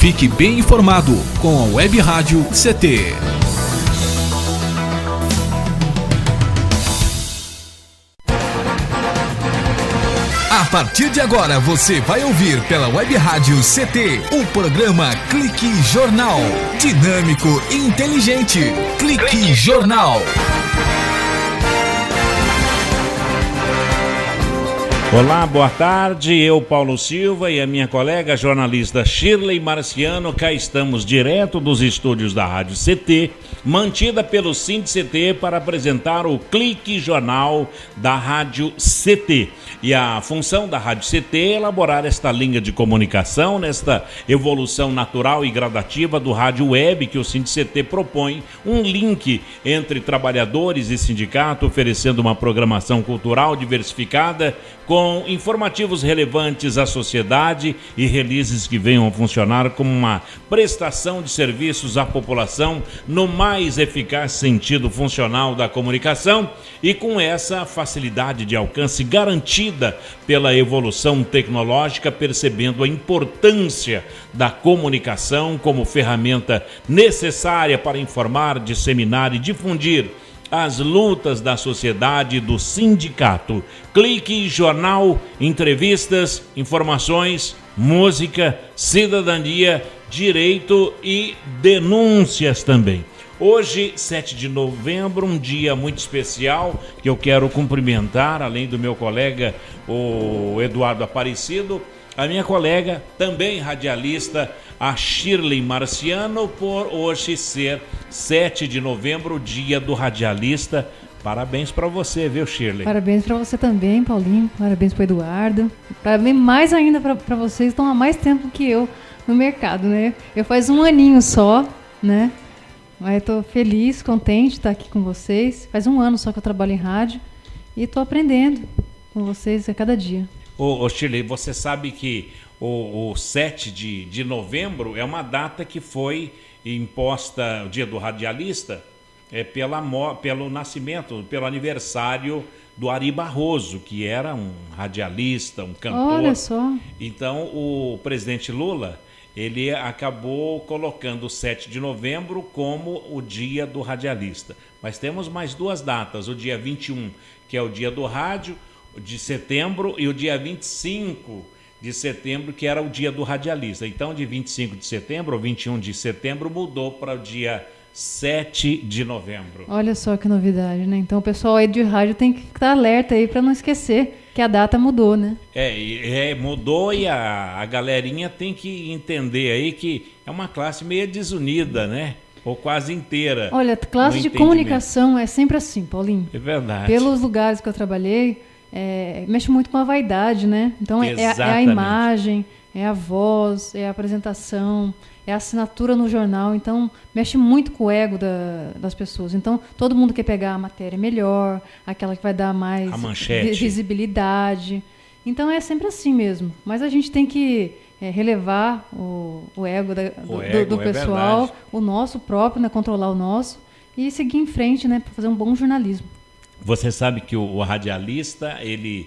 Fique bem informado com a Web Rádio CT. A partir de agora você vai ouvir pela Web Rádio CT o programa Clique Jornal. Dinâmico e inteligente. Clique Jornal. Olá, boa tarde. Eu, Paulo Silva, e a minha colega jornalista Shirley Marciano, cá estamos direto dos estúdios da Rádio CT, mantida pelo SINDI-CT, para apresentar o Clique Jornal da Rádio CT. E a função da Rádio CT é elaborar esta linha de comunicação, nesta evolução natural e gradativa do rádio web que o SINDI-CT propõe, um link entre trabalhadores e sindicato, oferecendo uma programação cultural diversificada, com informativos relevantes à sociedade e releases que venham a funcionar como uma prestação de serviços à população no mais eficaz sentido funcional da comunicação e com essa facilidade de alcance garantida pela evolução tecnológica, percebendo a importância da comunicação como ferramenta necessária para informar, disseminar e difundir as lutas da sociedade e do sindicato. Clique Jornal, entrevistas, informações, música, cidadania, direito e denúncias também. Hoje, 7 de novembro, um dia muito especial que eu quero cumprimentar, além do meu colega, o Eduardo Aparecido, a minha colega, também radialista, a Shirley Marciano, por hoje ser 7 de novembro, dia do radialista. Parabéns para você, viu, Shirley? Parabéns para você também, Paulinho. Parabéns para o Eduardo. Parabéns mais ainda para vocês, estão há mais tempo que eu no mercado, né? Eu faz um aninho só, né? Mas estou feliz, contente de estar aqui com vocês. Faz um ano só que eu trabalho em rádio e estou aprendendo com vocês a cada dia. Ô Shirley, você sabe que o 7 de novembro é uma data que foi imposta, o dia do radialista, pelo nascimento, pelo aniversário do Ari Barroso, que era um radialista, um cantor. Olha só. Então o presidente Lula, ele acabou colocando o 7 de novembro como o dia do radialista. Mas temos mais duas datas, o dia 21, que é o dia do rádio, de setembro, e o dia 25 de setembro, que era o dia do radialista. Então, de 25 de setembro ou 21 de setembro, mudou para o dia 7 de novembro. Olha só que novidade, né? Então, o pessoal aí de rádio tem que estar alerta aí para não esquecer que a data mudou, né? Mudou, e a galerinha tem que entender aí que é uma classe meio desunida, né? Ou quase inteira. Olha, classe de comunicação é sempre assim, Paulinho. É verdade. Pelos lugares que eu trabalhei, mexe muito com a vaidade, né? Então é a imagem, é a voz, é a apresentação, é a assinatura no jornal. Então mexe muito com o ego das pessoas. Então todo mundo quer pegar a matéria melhor, aquela que vai dar mais visibilidade. Então é sempre assim mesmo. Mas a gente tem que relevar o ego do pessoal, o nosso próprio, né? Controlar o nosso e seguir em frente, né? Para fazer um bom jornalismo. Você sabe que o radialista, ele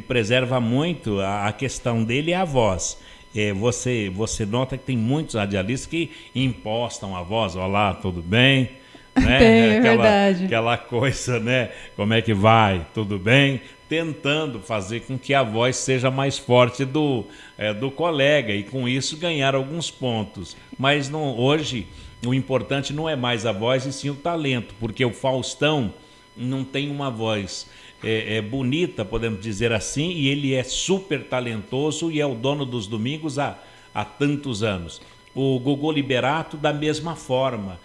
preserva muito, a questão dele é a voz. Você nota que tem muitos radialistas que impostam a voz. Olá, tudo bem? Né? É verdade. Aquela coisa, né? Como é que vai? Tudo bem? Tentando fazer com que a voz seja mais forte do colega e com isso ganhar alguns pontos. Mas hoje o importante não é mais a voz e sim o talento, porque o Faustão não tem uma voz bonita, podemos dizer assim, e ele é super talentoso e é o dono dos domingos há tantos anos. O Gogô Liberato, da mesma forma,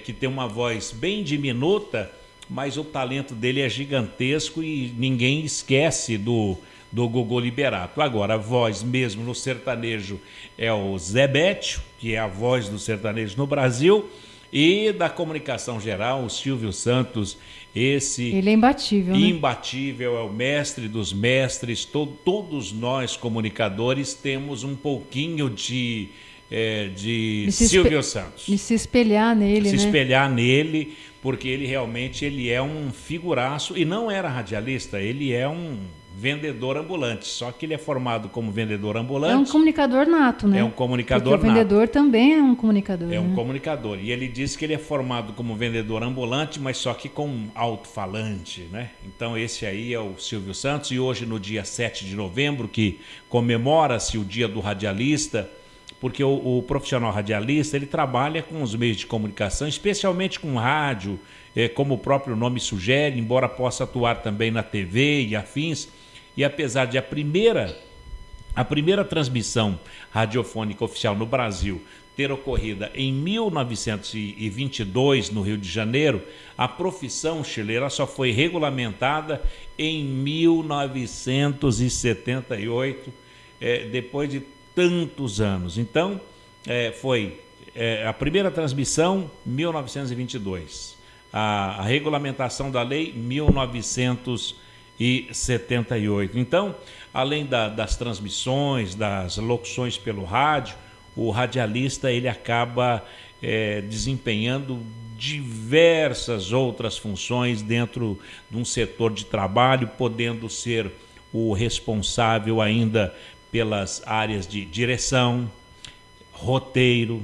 que tem uma voz bem diminuta, mas o talento dele é gigantesco e ninguém esquece do Gogô Liberato. Agora, a voz mesmo no sertanejo é o Zé Bétio, que é a voz do sertanejo no Brasil, e da comunicação geral, o Silvio Santos. Ele é imbatível, né? Imbatível, é o mestre dos mestres. Todos nós, comunicadores, temos um pouquinho de Silvio Santos. De se espelhar nele, Se espelhar nele, porque ele realmente é um figuraço. E não era radialista, ele é um vendedor ambulante, só que ele é formado como vendedor ambulante. É um comunicador nato, né? É um comunicador nato. Porque o vendedor também é um comunicador. É um comunicador. E ele diz que ele é formado como vendedor ambulante, mas só que com alto-falante, né? Então esse aí é o Silvio Santos. E hoje, no dia 7 de novembro, que comemora-se o Dia do Radialista, porque o profissional radialista, ele trabalha com os meios de comunicação, especialmente com rádio, como o próprio nome sugere, embora possa atuar também na TV e afins. E apesar de a primeira transmissão radiofônica oficial no Brasil ter ocorrido em 1922, no Rio de Janeiro, a profissão chileira só foi regulamentada em 1978, depois de tantos anos. Então, foi a primeira transmissão, 1922. A regulamentação da lei, 1978. Então, além das transmissões, das locuções pelo rádio, o radialista ele acaba desempenhando diversas outras funções dentro de um setor de trabalho, podendo ser o responsável ainda pelas áreas de direção, roteiro.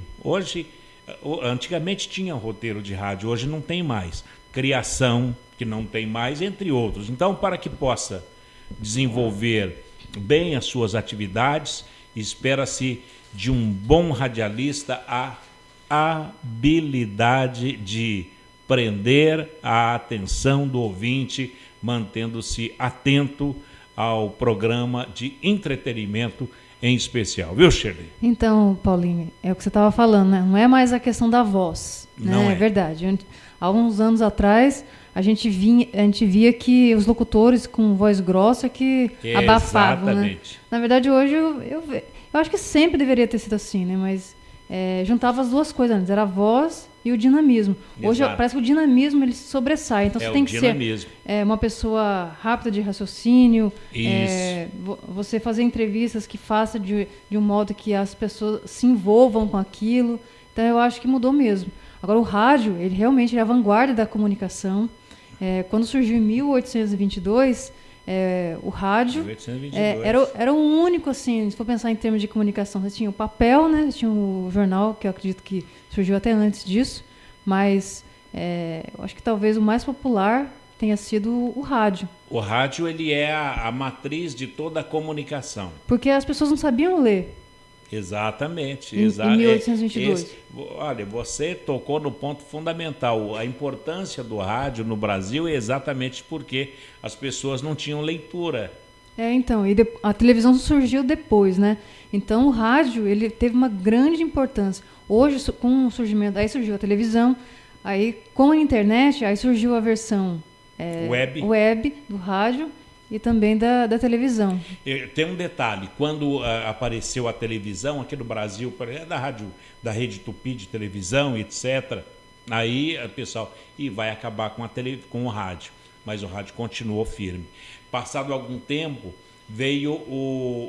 Antigamente tinha roteiro de rádio, hoje não tem mais. Criação, que não tem mais, entre outros. Então, para que possa desenvolver bem as suas atividades, espera-se de um bom radialista a habilidade de prender a atenção do ouvinte, mantendo-se atento ao programa de entretenimento em especial, viu, Shirley? Então, Paulinho, é o que você estava falando, né? Não é mais a questão da voz, né? Não é. É verdade. Há uns anos atrás, a gente via que os locutores com voz grossa que abafavam, exatamente, né? Na verdade, hoje eu acho que sempre deveria ter sido assim, né? Mas juntava as duas coisas antes, era a voz e o dinamismo. Hoje parece que o dinamismo ele se sobressai, então você tem que ser uma pessoa rápida de raciocínio, você fazer entrevistas que faça de um modo que as pessoas se envolvam com aquilo. Então eu acho que mudou mesmo. Agora o rádio, ele realmente é a vanguarda da comunicação. Quando surgiu em 1822, o rádio era o único, assim, se for pensar em termos de comunicação. Você tinha o papel, né? Você tinha o jornal, que eu acredito que surgiu até antes disso, mas eu acho que talvez o mais popular tenha sido o rádio. O rádio ele é a matriz de toda a comunicação. Porque as pessoas não sabiam ler. Exatamente. Em 1822. Olha, você tocou no ponto fundamental. A importância do rádio no Brasil é exatamente porque as pessoas não tinham leitura. Então, e a televisão surgiu depois, né? Então, o rádio, ele teve uma grande importância. Hoje, com o surgimento, aí surgiu a televisão, aí com a internet, aí surgiu a versão web do rádio e também da televisão. Tem um detalhe, quando apareceu a televisão aqui no Brasil, da Rede Tupi de televisão, etc., aí o pessoal vai acabar com o rádio, mas o rádio continuou firme. Passado algum tempo, veio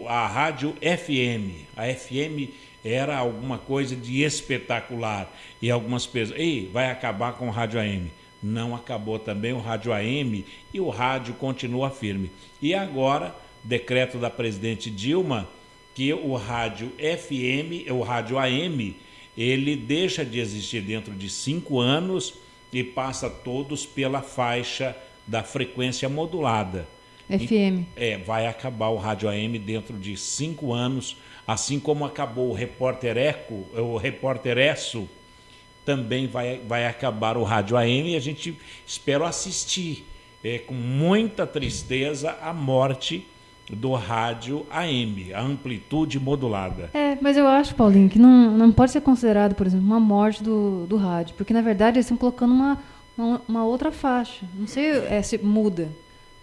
a rádio FM. A FM era alguma coisa de espetacular, e algumas pessoas, vai acabar com o rádio AM. Não acabou também o rádio AM e o rádio continua firme. E agora, decreto da presidente Dilma, que o rádio FM, o rádio AM, ele deixa de existir dentro de 5 anos e passa todos pela faixa da frequência modulada. FM. Vai acabar o rádio AM dentro de 5 anos, assim como acabou o Repórter Eco, o Repórter Esso, também vai acabar o rádio AM e a gente espera assistir com muita tristeza a morte do rádio AM, a amplitude modulada. Mas eu acho, Paulinho, que não pode ser considerado, por exemplo, uma morte do rádio, porque na verdade eles estão colocando uma outra faixa. Não sei se muda,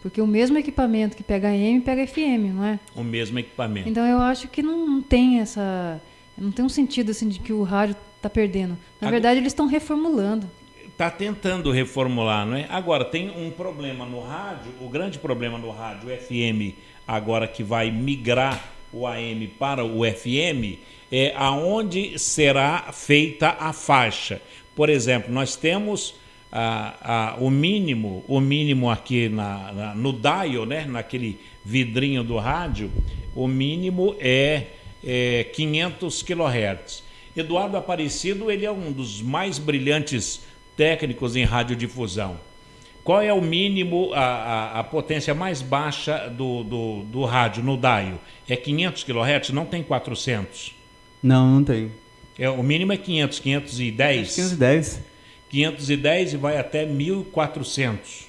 porque o mesmo equipamento que pega AM pega FM, não é? O mesmo equipamento. Então eu acho que não tem um sentido assim de que o rádio está perdendo. Na verdade, eles estão reformulando. Está tentando reformular, não é? Agora, tem um problema no rádio, o grande problema no rádio FM, agora que vai migrar o AM para o FM, é aonde será feita a faixa. Por exemplo, nós temos o mínimo aqui no dial, né? vidrinho do rádio, o mínimo é 500 kHz. Eduardo Aparecido, ele é um dos mais brilhantes técnicos em radiodifusão. Qual é o mínimo, a potência mais baixa do rádio no DAIO? É 500 kHz? Não tem 400? Não tem. O mínimo é 500, 510? 510. 510 e vai até 1400.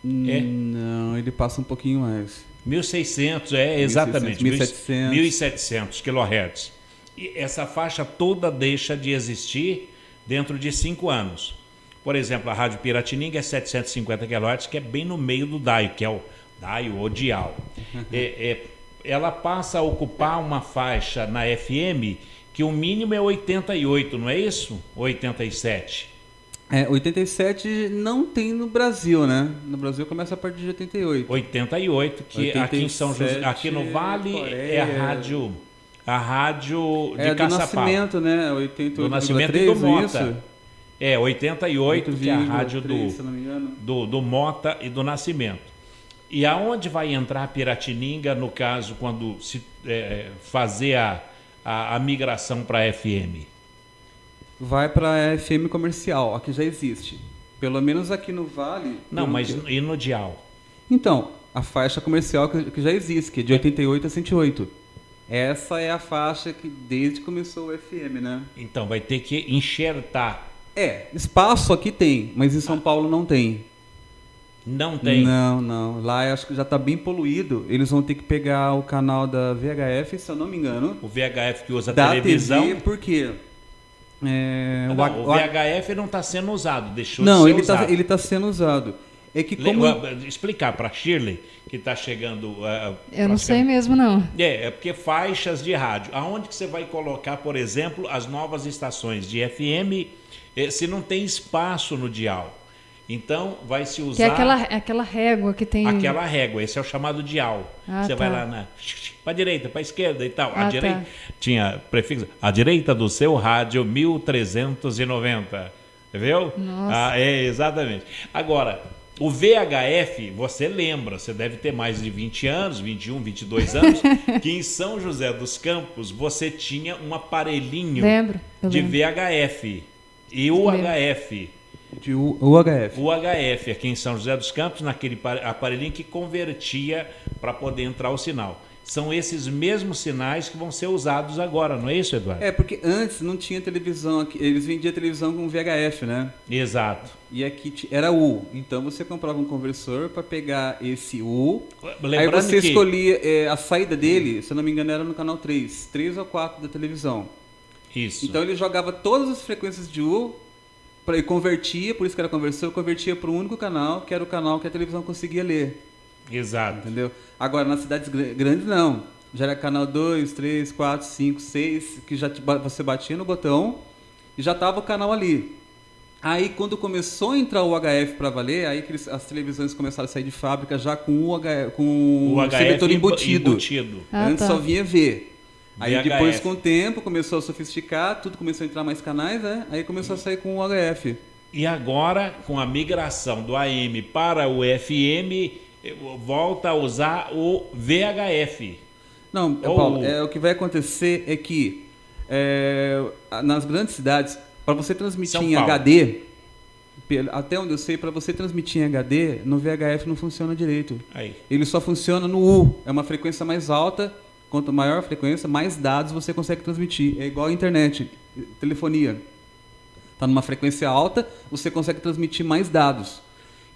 Não, ele passa um pouquinho mais. 1600, exatamente. 1700 kHz. E essa faixa toda deixa de existir dentro de 5 anos. Por exemplo, a Rádio Piratininga é 750 kHz, que é bem no meio do DAIO, que é o DAIO ou dial. Ela passa a ocupar uma faixa na FM que o mínimo é 88, não é isso? 87. 87 não tem no Brasil, né? No Brasil começa a partir de 88. 88, que 87, aqui em São José, aqui no Vale é a rádio de Caçapá. Do Nascimento, né? 88, do Nascimento 3, e do Mota. 88, que é a rádio 3, do Mota e do Nascimento. E aonde vai entrar a Piratininga, no caso, quando se fazer a migração para a FM? Vai para a FM comercial, aqui já existe. Pelo menos aqui no Vale... Não, mas e no dial? Então, a faixa comercial que já existe, que é de 88 a 108. Essa é a faixa que desde que começou o FM, né? Então, vai ter que enxertar. Espaço aqui tem, mas em São Paulo não tem. Não tem? Não. Lá eu acho que já está bem poluído. Eles vão ter que pegar o canal da VHF, se eu não me engano. O VHF que usa a televisão? TV, por quê? O VHF não está sendo usado, deixou de ser usado. Não, ele está sendo usado. É que como... Explicar para a Shirley, que está chegando... Eu não sei mesmo, não. É porque faixas de rádio. Aonde que você vai colocar, por exemplo, as novas estações de FM, se não tem espaço no dial? Então, vai se usar... Que é aquela régua que tem... Aquela régua, esse é o chamado dial. Você vai lá para a direita, para a esquerda e tal. A direita tinha prefixo. A direita do seu rádio, 1390. Viu? Nossa. Exatamente. Agora, o VHF, você lembra, você deve ter mais de 20 anos, 21, 22 anos, que em São José dos Campos você tinha um aparelhinho de VHF e UHF. De UHF. UHF, aqui em São José dos Campos, naquele aparelhinho que convertia para poder entrar o sinal. São esses mesmos sinais que vão ser usados agora, não é isso, Eduardo? Porque antes não tinha televisão aqui, eles vendiam televisão com VHF, né? Exato. E aqui era U, então você comprava um conversor para pegar esse U, lembrando aí você escolhia a saída dele, se eu não me engano era no canal 3 ou 4 da televisão. Isso. Então ele jogava todas as frequências de U, e convertia, por isso que era conversor, convertia para um único canal, que era o canal que a televisão conseguia ler. Exato. Entendeu? Agora, nas cidades grandes, não. Já era canal 2, 3, 4, 5, 6, que já você batia no botão e já estava o canal ali. Aí, quando começou a entrar o UHF para valer, aí que as televisões começaram a sair de fábrica já com o seletor embutido. Antes só vinha V. Aí VHF. Depois, com o tempo, começou a sofisticar, tudo começou a entrar mais canais, né? Aí começou a sair com o UHF. E agora, com a migração do AM para o FM, volta a usar o VHF. Não, Paulo, o que vai acontecer é que nas grandes cidades, para você transmitir em HD, até onde eu sei, para você transmitir em HD, no VHF não funciona direito. Aí. Ele só funciona no U, é uma frequência mais alta. Quanto maior a frequência, mais dados você consegue transmitir. É igual a internet, telefonia. Está numa frequência alta, você consegue transmitir mais dados.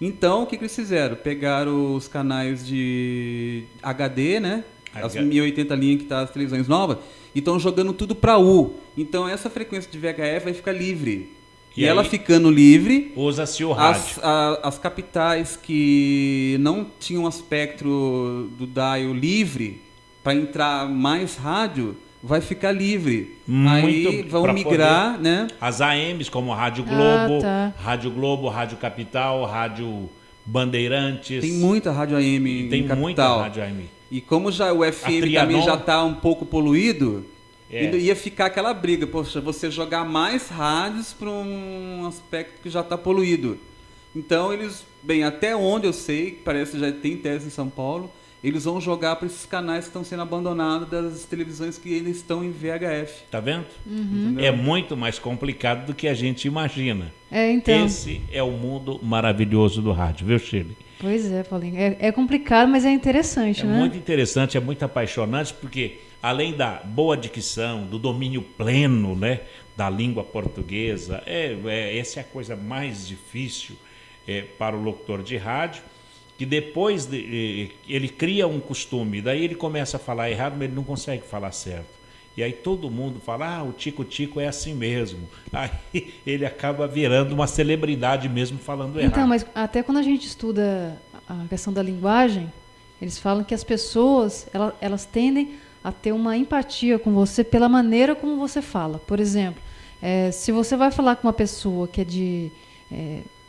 Então, o que eles fizeram? Pegaram os canais de HD, né? As 1080 linhas que tá as televisões novas, e estão jogando tudo para U. Então, essa frequência de VHF vai ficar livre. E ela ficando livre, usa-se o rádio. As capitais que não tinham aspecto do dial livre, para entrar mais rádio, vai ficar livre. Aí vão migrar, né? As AMs, como Rádio Globo, Rádio Globo, Rádio Capital, Rádio Bandeirantes. Tem muita Rádio AM Tem em Capital. muita Rádio AM. E como já o FM também já está um pouco poluído, ia ficar aquela briga. Poxa, você jogar mais rádios para um aspecto que já está poluído. Então eles, até onde eu sei, parece que já tem tese em São Paulo, eles vão jogar para esses canais que estão sendo abandonados das televisões que ainda estão em VHF. Tá vendo? É muito mais complicado do que a gente imagina. Então. Esse é o mundo maravilhoso do rádio, viu, Shirley? Pois é, Paulinho. É complicado, mas é interessante, né? É muito interessante, é muito apaixonante, porque além da boa dicção, do domínio pleno, né, da língua portuguesa, essa é a coisa mais difícil para o locutor de rádio, que depois ele cria um costume, daí ele começa a falar errado, mas ele não consegue falar certo. E aí todo mundo fala, o Tico-Tico é assim mesmo. Aí ele acaba virando uma celebridade mesmo falando errado. Então, mas até quando a gente estuda a questão da linguagem, eles falam que as pessoas, elas tendem a ter uma empatia com você pela maneira como você fala. Por exemplo, se você vai falar com uma pessoa que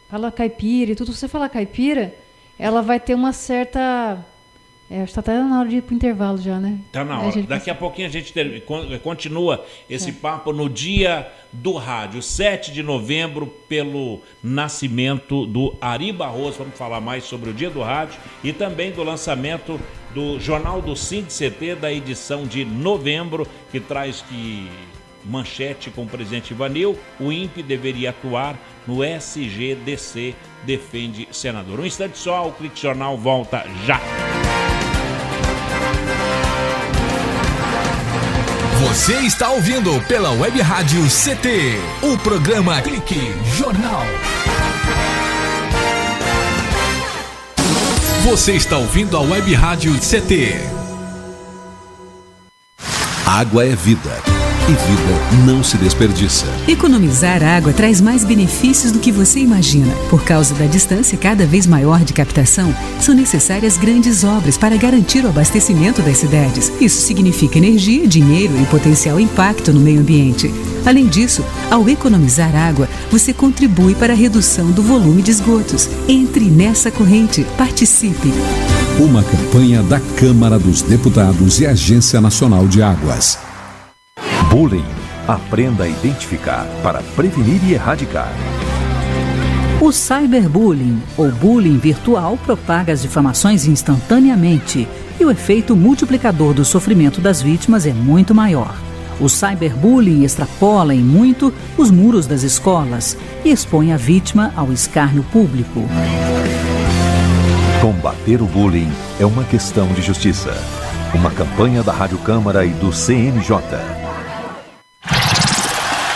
fala caipira e tudo, você falar caipira, ela vai ter uma certa... acho que está até na hora de ir para o intervalo já, né? Está na hora. Daqui a pouquinho a gente continua esse papo no Dia do Rádio, 7 de novembro, pelo nascimento do Ari Barroso. Vamos falar mais sobre o Dia do Rádio e também do lançamento do Jornal do SINDICT, da edição de novembro, que traz manchete com o presidente Ivanil: o INPE deveria atuar no SGDC, defende senador. Um instante só, o Clique Jornal volta já. Você está ouvindo pela Web Rádio CT, o programa Clique Jornal. Você está ouvindo a Web Rádio CT. Água é vida. E vida não se desperdiça. Economizar água traz mais benefícios do que você imagina. Por causa da distância cada vez maior de captação, são necessárias grandes obras para garantir o abastecimento das cidades. Isso significa energia, dinheiro e potencial impacto no meio ambiente. Além disso, ao economizar água, você contribui para a redução do volume de esgotos. Entre nessa corrente. Participe. Uma campanha da Câmara dos Deputados e Agência Nacional de Águas. Bullying. Aprenda a identificar para prevenir e erradicar. O cyberbullying, ou bullying virtual, propaga as difamações instantaneamente e o efeito multiplicador do sofrimento das vítimas é muito maior. O cyberbullying extrapola em muito os muros das escolas e expõe a vítima ao escárnio público. Combater o bullying é uma questão de justiça. Uma campanha da Rádio Câmara e do CNJ.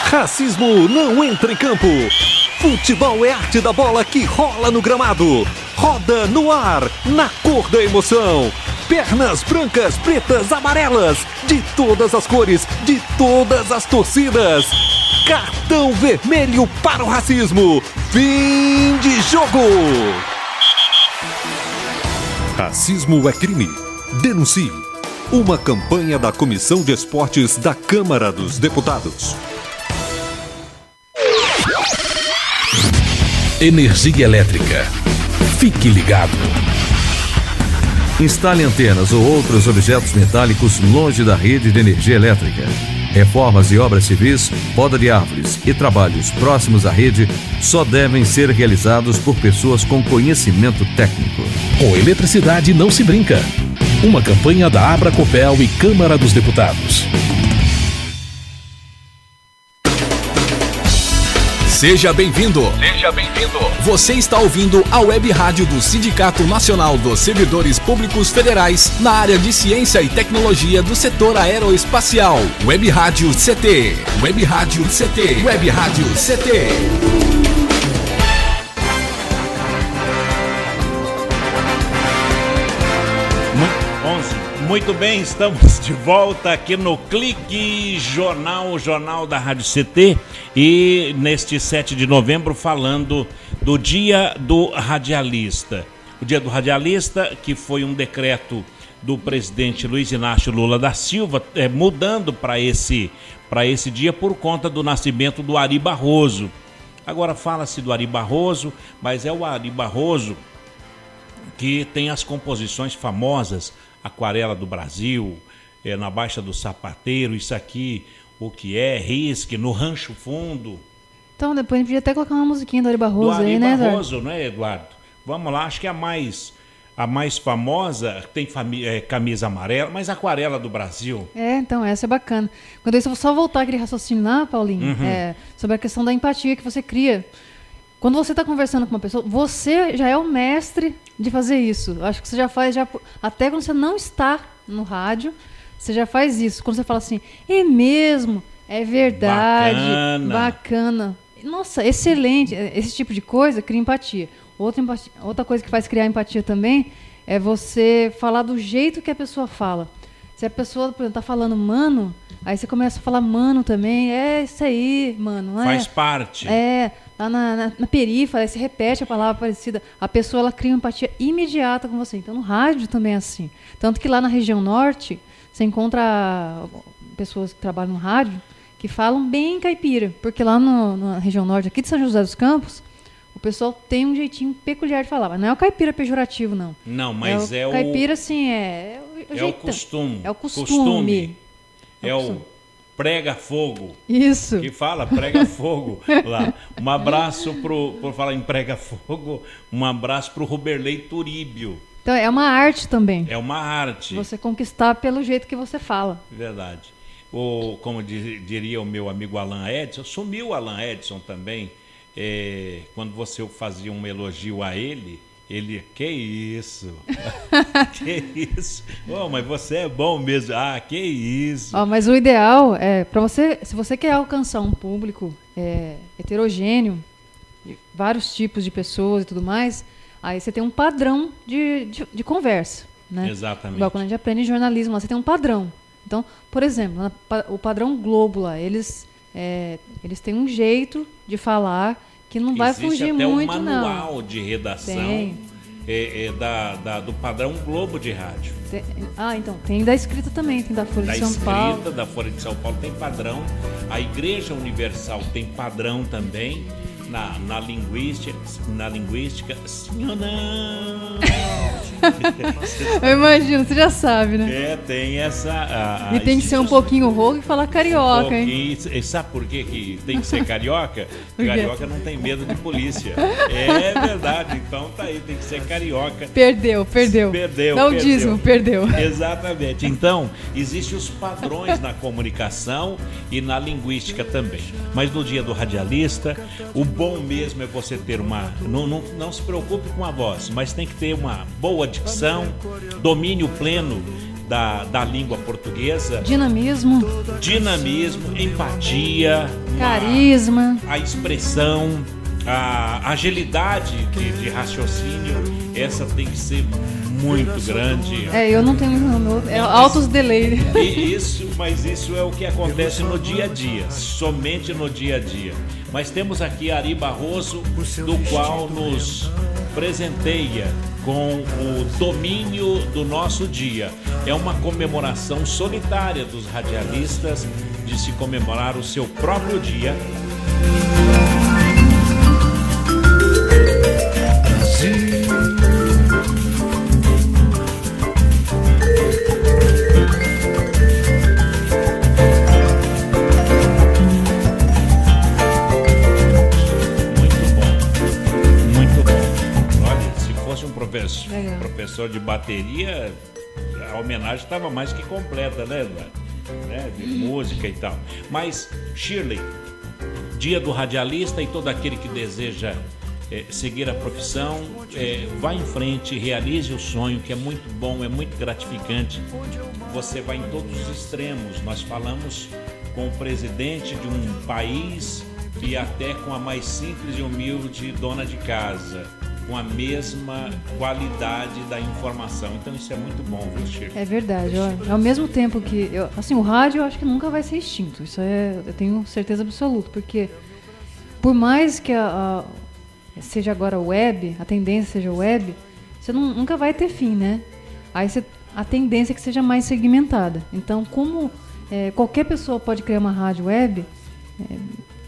Racismo não entra em campo. Futebol é arte da bola que rola no gramado. Roda no ar, na cor da emoção. Pernas brancas, pretas, amarelas. De todas as cores, de todas as torcidas. Cartão vermelho para o racismo. Fim de jogo. Racismo é crime. Denuncie. Uma campanha da Comissão de Esportes da Câmara dos Deputados. Energia elétrica. Fique ligado. Instale antenas ou outros objetos metálicos longe da rede de energia elétrica. Reformas e obras civis, poda de árvores e trabalhos próximos à rede só devem ser realizados por pessoas com conhecimento técnico. Com eletricidade não se brinca. Uma campanha da Abracopel e Câmara dos Deputados. Seja bem-vindo. Seja bem-vindo. Você está ouvindo a Web Rádio do Sindicato Nacional dos Servidores Públicos Federais na área de Ciência e Tecnologia do setor aeroespacial. Web Rádio CT. Web Rádio CT. Web Rádio CT. Muito bem, estamos de volta aqui no Clique Jornal, o jornal da Rádio CT, e neste 7 de novembro falando do Dia do Radialista. O Dia do Radialista, que foi um decreto do presidente Luiz Inácio Lula da Silva, mudando para esse dia por conta do nascimento do Ari Barroso. Agora fala-se do Ari Barroso, mas é o Ari Barroso que tem as composições famosas, Aquarela do Brasil, Na Baixa do Sapateiro, Isso Aqui, O Que É, Risque, No Rancho Fundo. Então, depois a gente podia até colocar uma musiquinha do Ari Barroso aí, né, Eduardo? Barroso, né, Eduardo? Vamos lá, acho que a mais famosa tem camisa amarela, mas Aquarela do Brasil. Então, essa é bacana. Quando isso, eu vou só voltar aquele raciocínio lá, Paulinho, sobre a questão da empatia que você cria. Quando você está conversando com uma pessoa, você já é o mestre de fazer isso. Acho que você já faz, até quando você não está no rádio, você já faz isso. Quando você fala assim, é mesmo, é verdade, bacana. Nossa, excelente. Esse tipo de coisa cria empatia. Outra coisa que faz criar empatia também é você falar do jeito que a pessoa fala. Se a pessoa, por exemplo, está falando mano, aí você começa a falar mano também. É isso aí, mano. Faz parte. Lá na perifa, aí você repete a palavra parecida. A pessoa, ela cria uma empatia imediata com você. Então, no rádio também é assim. Tanto que lá na região norte, você encontra pessoas que trabalham no rádio que falam bem caipira. Porque lá na região norte, aqui de São José dos Campos, o pessoal tem um jeitinho peculiar de falar. Mas não é o caipira pejorativo, não. Não, mas é o... Caipira, assim, é o costume. É o costume. É o prega-fogo. Isso. Que fala prega-fogo lá. Um abraço por falar em prega-fogo, um abraço pro Ruberley Turíbio. Então, é uma arte também. É uma arte. Você conquistar pelo jeito que você fala. Verdade. Como diria o meu amigo Alan Edson, sumiu o Alan Edson também. Quando você fazia um elogio a ele, que isso? Que isso? Mas você é bom mesmo. Que isso? Mas o ideal é, para você, se você quer alcançar um público heterogêneo, de vários tipos de pessoas e tudo mais, aí você tem um padrão de conversa, né? Exatamente. Igual quando a gente aprende jornalismo, lá você tem um padrão. Então, por exemplo, o padrão Globo lá, eles têm um jeito de falar que não vai fugir muito, não. Existe até um manual de redação do padrão Globo de rádio. Então, tem da escrita também, tem da Folha de São Paulo. Da Folha de São Paulo tem padrão. A Igreja Universal tem padrão também. Na linguística, sim ou não? Eu imagino, você já sabe, né? Tem essa... E tem que ser um pouquinho rouco e falar carioca, hein? E sabe por que tem que ser carioca? Carioca não tem medo de polícia. É verdade, então tá aí, tem que ser carioca. Perdeu. Dá o dízimo, perdeu. Exatamente. Então, existem os padrões na comunicação e na linguística também. Mas no dia do radialista, o bom mesmo é você ter não se preocupe com a voz, mas tem que ter uma boa dicção, domínio pleno da língua portuguesa. Dinamismo, empatia, carisma, a expressão, a agilidade de raciocínio, essa tem que ser muito grande. Eu não tenho altos delay. Mas isso é o que acontece no dia a dia, somente no dia a dia. Mas temos aqui Ari Barroso, do qual nos presenteia com o domínio do nosso dia. É uma comemoração solitária dos radialistas de se comemorar o seu próprio dia. Professor de bateria, a homenagem estava mais que completa, né, Eduardo? De música e tal. Mas, Shirley, dia do radialista, e todo aquele que deseja seguir a profissão, vá em frente, realize o sonho, que é muito bom, é muito gratificante. Você vai em todos os extremos. Nós falamos com o presidente de um país e até com a mais simples e humilde dona de casa, com a mesma qualidade da informação. Então isso é muito bom, viu, Chico? É verdade. Ao mesmo tempo que... o rádio eu acho que nunca vai ser extinto. Isso eu tenho certeza absoluta. Porque por mais que seja agora web, a tendência seja web, você nunca vai ter fim, né? Aí a tendência é que seja mais segmentada. Então, como qualquer pessoa pode criar uma rádio web,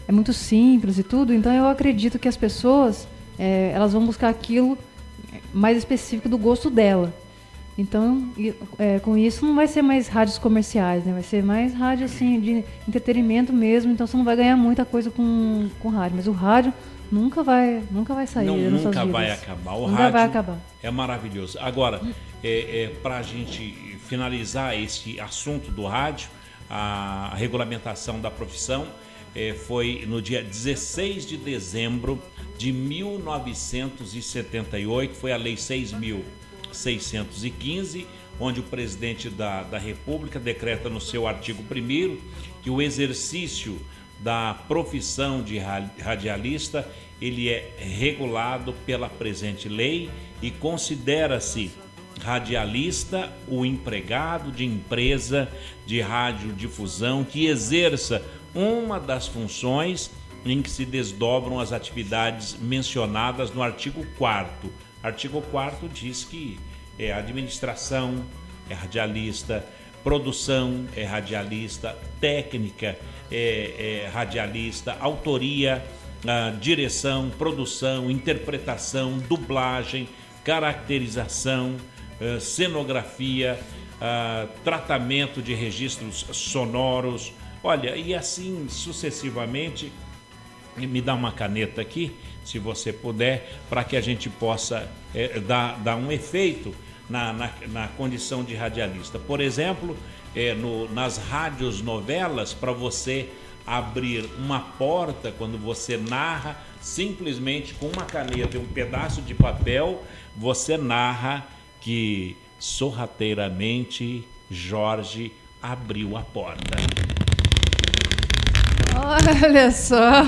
é muito simples e tudo, então eu acredito que as pessoas... elas vão buscar aquilo mais específico do gosto dela. Então, com isso não vai ser mais rádios comerciais, né? Vai ser mais rádio assim, de entretenimento mesmo. Então você não vai ganhar muita coisa com rádio. Mas o rádio nunca vai sair. Nunca vai acabar. O nunca rádio vai acabar. É maravilhoso. Agora, para a gente finalizar esse assunto do rádio, a regulamentação da profissão foi no dia 16 de dezembro de 1978, foi a Lei 6.615, onde o presidente da República decreta no seu artigo 1º que o exercício da profissão de radialista ele é regulado pela presente lei e considera-se radialista o empregado de empresa de radiodifusão que exerça uma das funções em que se desdobram as atividades mencionadas no artigo 4º. Artigo 4º diz que administração é radialista, produção é radialista, técnica é radialista, autoria, direção, produção, interpretação, dublagem, caracterização, cenografia, tratamento de registros sonoros. Olha, e assim sucessivamente. Me dá uma caneta aqui, se você puder, para que a gente possa dar um efeito na condição de radialista. Por exemplo, nas rádios novelas, para você abrir uma porta, quando você narra, simplesmente com uma caneta e um pedaço de papel, você narra que sorrateiramente Jorge abriu a porta. Olha só.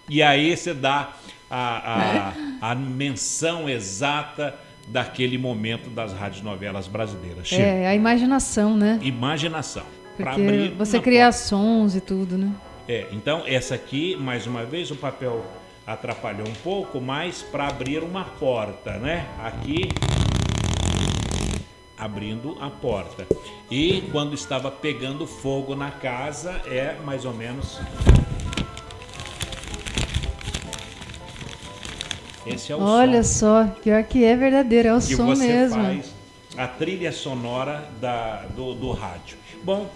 E aí você dá a menção exata daquele momento das radionovelas brasileiras. A imaginação, né? Imaginação. Porque você cria sons e tudo, né? Então essa aqui, mais uma vez, o papel atrapalhou um pouco, mas para abrir uma porta, né? Aqui, abrindo a porta. E quando estava pegando fogo na casa, mais ou menos... Esse é o Olha som. só, pior que é verdadeiro, é o que som você mesmo. Faz a trilha sonora do rádio. Bom,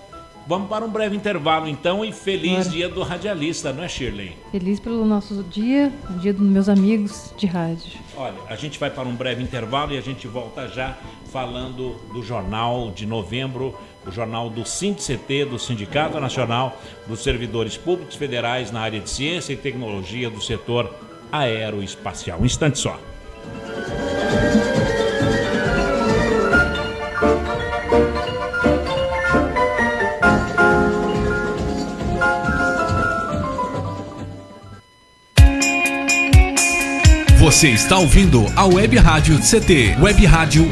vamos para um breve intervalo então e feliz dia do radialista, não é, Shirley? Feliz pelo nosso dia, o dia dos meus amigos de rádio. Olha, a gente vai para um breve intervalo e a gente volta já falando do jornal de novembro, o jornal do SINDCT, do Sindicato Nacional dos Servidores Públicos Federais na área de ciência e tecnologia do setor aeroespacial. Um instante só. Você está ouvindo a Web Rádio CT. Web Rádio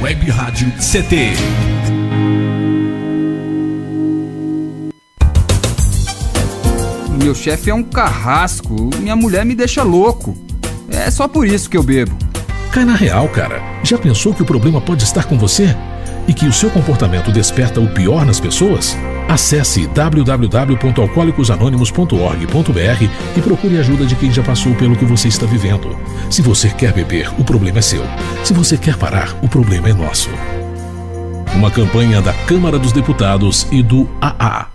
CT. Meu chefe é um carrasco, minha mulher me deixa louco. É só por isso que eu bebo. Cai na real, cara. Já pensou que o problema pode estar com você? E que o seu comportamento desperta o pior nas pessoas? Acesse www.alcoolicosanonimos.org.br e procure ajuda de quem já passou pelo que você está vivendo. Se você quer beber, o problema é seu. Se você quer parar, o problema é nosso. Uma campanha da Câmara dos Deputados e do AA.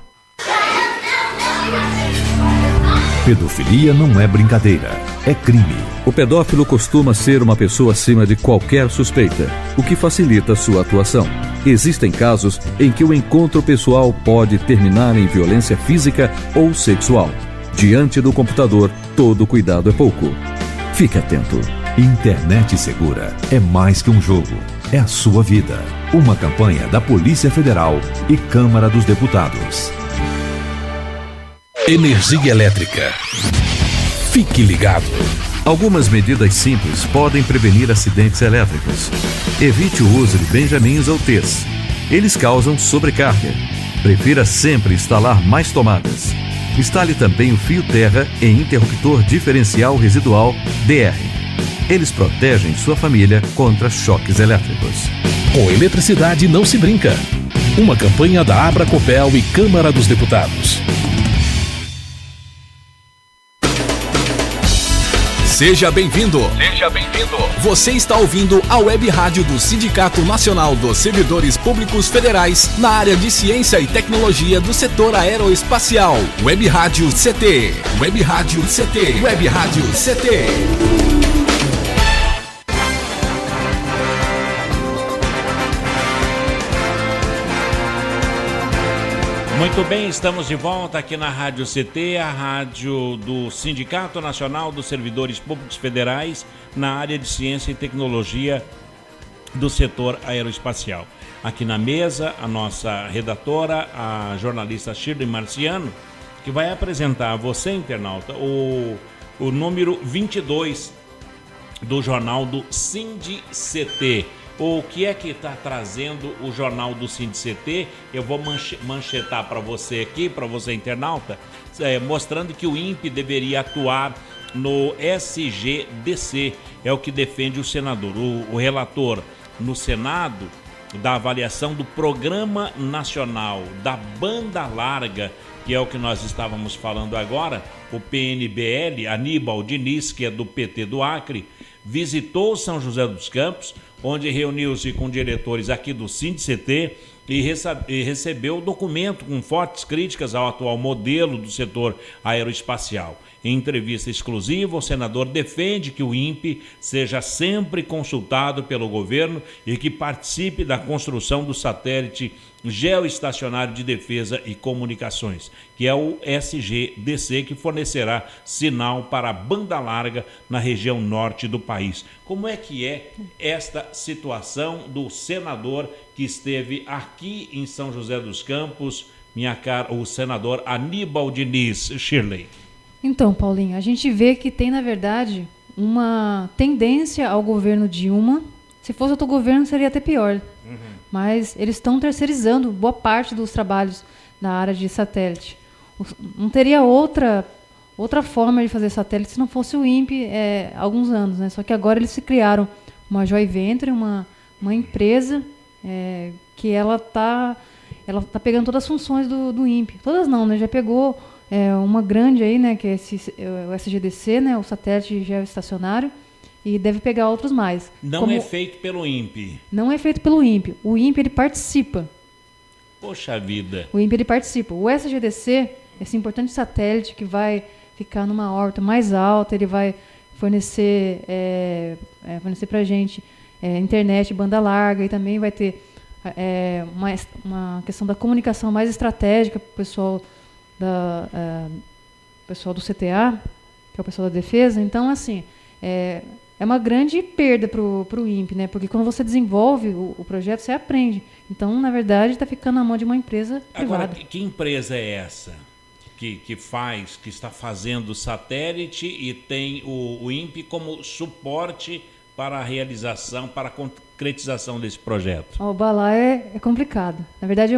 Pedofilia não é brincadeira, é crime. O pedófilo costuma ser uma pessoa acima de qualquer suspeita, o que facilita sua atuação. Existem casos em que o encontro pessoal pode terminar em violência física ou sexual. Diante do computador, todo cuidado é pouco. Fique atento. Internet segura é mais que um jogo, é a sua vida. Uma campanha da Polícia Federal e Câmara dos Deputados. Energia elétrica. Fique ligado. Algumas medidas simples podem prevenir acidentes elétricos. Evite o uso de benjamins ou T's. Eles causam sobrecarga. Prefira sempre instalar mais tomadas. Instale também o fio terra em interruptor diferencial residual DR. Eles protegem sua família contra choques elétricos. Com eletricidade não se brinca. Uma campanha da Abracopel e Câmara dos Deputados. Seja bem-vindo. Seja bem-vindo. Você está ouvindo a Web Rádio do Sindicato Nacional dos Servidores Públicos Federais na área de Ciência e Tecnologia do setor aeroespacial. Web Rádio CT. Web Rádio CT. Web Rádio CT. Muito bem, estamos de volta aqui na Rádio CT, a rádio do Sindicato Nacional dos Servidores Públicos Federais na área de Ciência e Tecnologia do setor aeroespacial. Aqui na mesa, a nossa redatora, a jornalista Shirley Marciano, que vai apresentar a você, internauta, o número 22 do jornal do SINDI-CT. O que é que está trazendo o jornal do SINDI-CT? Eu vou manchetar para você aqui, para você internauta, mostrando que o INPE deveria atuar no SGDC, é o que defende o senador. O relator no Senado da avaliação do Programa Nacional da Banda Larga, que é o que nós estávamos falando agora, o PNBL, Aníbal Diniz, que é do PT do Acre, visitou São José dos Campos, onde reuniu-se com diretores aqui do SINDI-CT e recebeu o documento com fortes críticas ao atual modelo do setor aeroespacial. Em entrevista exclusiva, o senador defende que o INPE seja sempre consultado pelo governo e que participe da construção do satélite geoestacionário de defesa e comunicações, que é o SGDC, que fornecerá sinal para a banda larga na região norte do país. Como é que é esta situação do senador que esteve aqui em São José dos Campos, o senador Aníbal Diniz? Shirley. Então, Paulinho, a gente vê que tem, na verdade, uma tendência ao governo Dilma. Se fosse outro governo, seria até pior. Mas eles estão terceirizando boa parte dos trabalhos na área de satélite. Não teria outra forma de fazer satélite se não fosse o INPE há alguns anos, né? Só que agora eles se criaram uma joint venture, uma empresa que ela tá pegando todas as funções do INPE. Todas não, né? Já pegou uma grande aí, né? Que é o SGDC, né? O satélite geoestacionário. E deve pegar outros mais. Não é feito pelo INPE. Não é feito pelo INPE. O INPE, ele participa. Poxa vida. O INPE, ele participa. O SGDC, esse importante satélite que vai ficar numa órbita mais alta, ele vai fornecer para a gente internet, banda larga, e também vai ter uma questão da comunicação mais estratégica para o pessoal do CTA, que é o pessoal da defesa. Então, assim, é uma grande perda para o INPE, né? Porque quando você desenvolve o projeto, você aprende. Então, na verdade, está ficando na mão de uma empresa privada. Agora, que empresa é essa que está fazendo satélite e tem o INPE como suporte para a realização, para a concretização desse projeto? O Balá é complicado. Na verdade,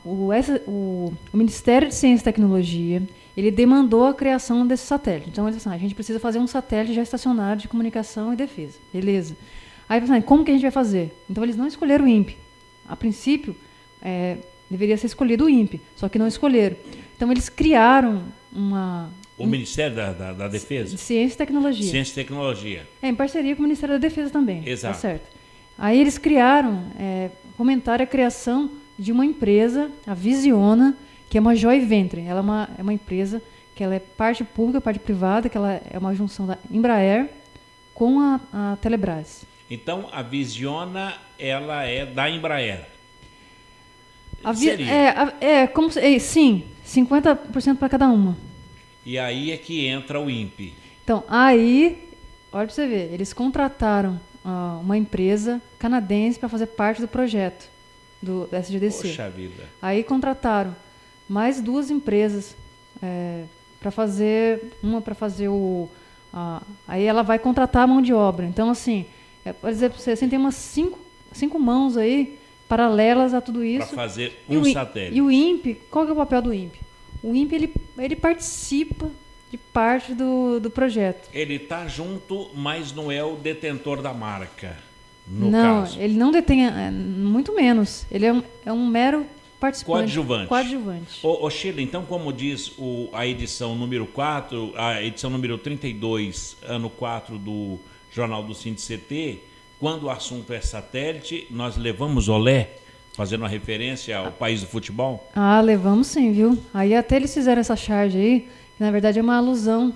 o Ministério de Ciência e Tecnologia, ele demandou a criação desse satélite. Então, ele disse assim, a gente precisa fazer um satélite já estacionário de comunicação e defesa. Beleza. Aí, como que a gente vai fazer? Então, eles não escolheram o INPE. A princípio, deveria ser escolhido o INPE, só que não escolheram. Então, eles criaram o Ministério da Defesa? Ciência e Tecnologia. Ciência e Tecnologia. Em parceria com o Ministério da Defesa também. Exato. Tá certo. Aí, eles criaram, fomentaram a criação de uma empresa, a Visiona, que é uma joint venture. Ela é uma empresa que ela é parte pública, parte privada, que ela é uma junção da Embraer com a Telebrás. Então, a Visiona, ela é da Embraer? Sim, 50% para cada uma. E aí é que entra o INPE. Então, olha para você ver, eles contrataram uma empresa canadense para fazer parte do projeto do SGDC. Poxa vida. Aí contrataram mais duas empresas para fazer aí ela vai contratar a mão de obra. Então, assim, por exemplo, você tem umas cinco mãos aí paralelas a tudo isso. Para fazer um satélite. E o INPE, qual que é o papel do INPE? O INPE, ele participa de parte do projeto. Ele está junto, mas não é o detentor da marca, no caso. Ele não detém, muito menos. Ele é um mero participante. Coadjuvante. Ô Sheila, então como diz a edição número 4, a edição número 32, ano 4 do Jornal do SINDICT, quando o assunto é satélite, nós levamos olé, fazendo uma referência ao país do futebol? Levamos sim, viu? Aí até eles fizeram essa charge aí, que na verdade é uma alusão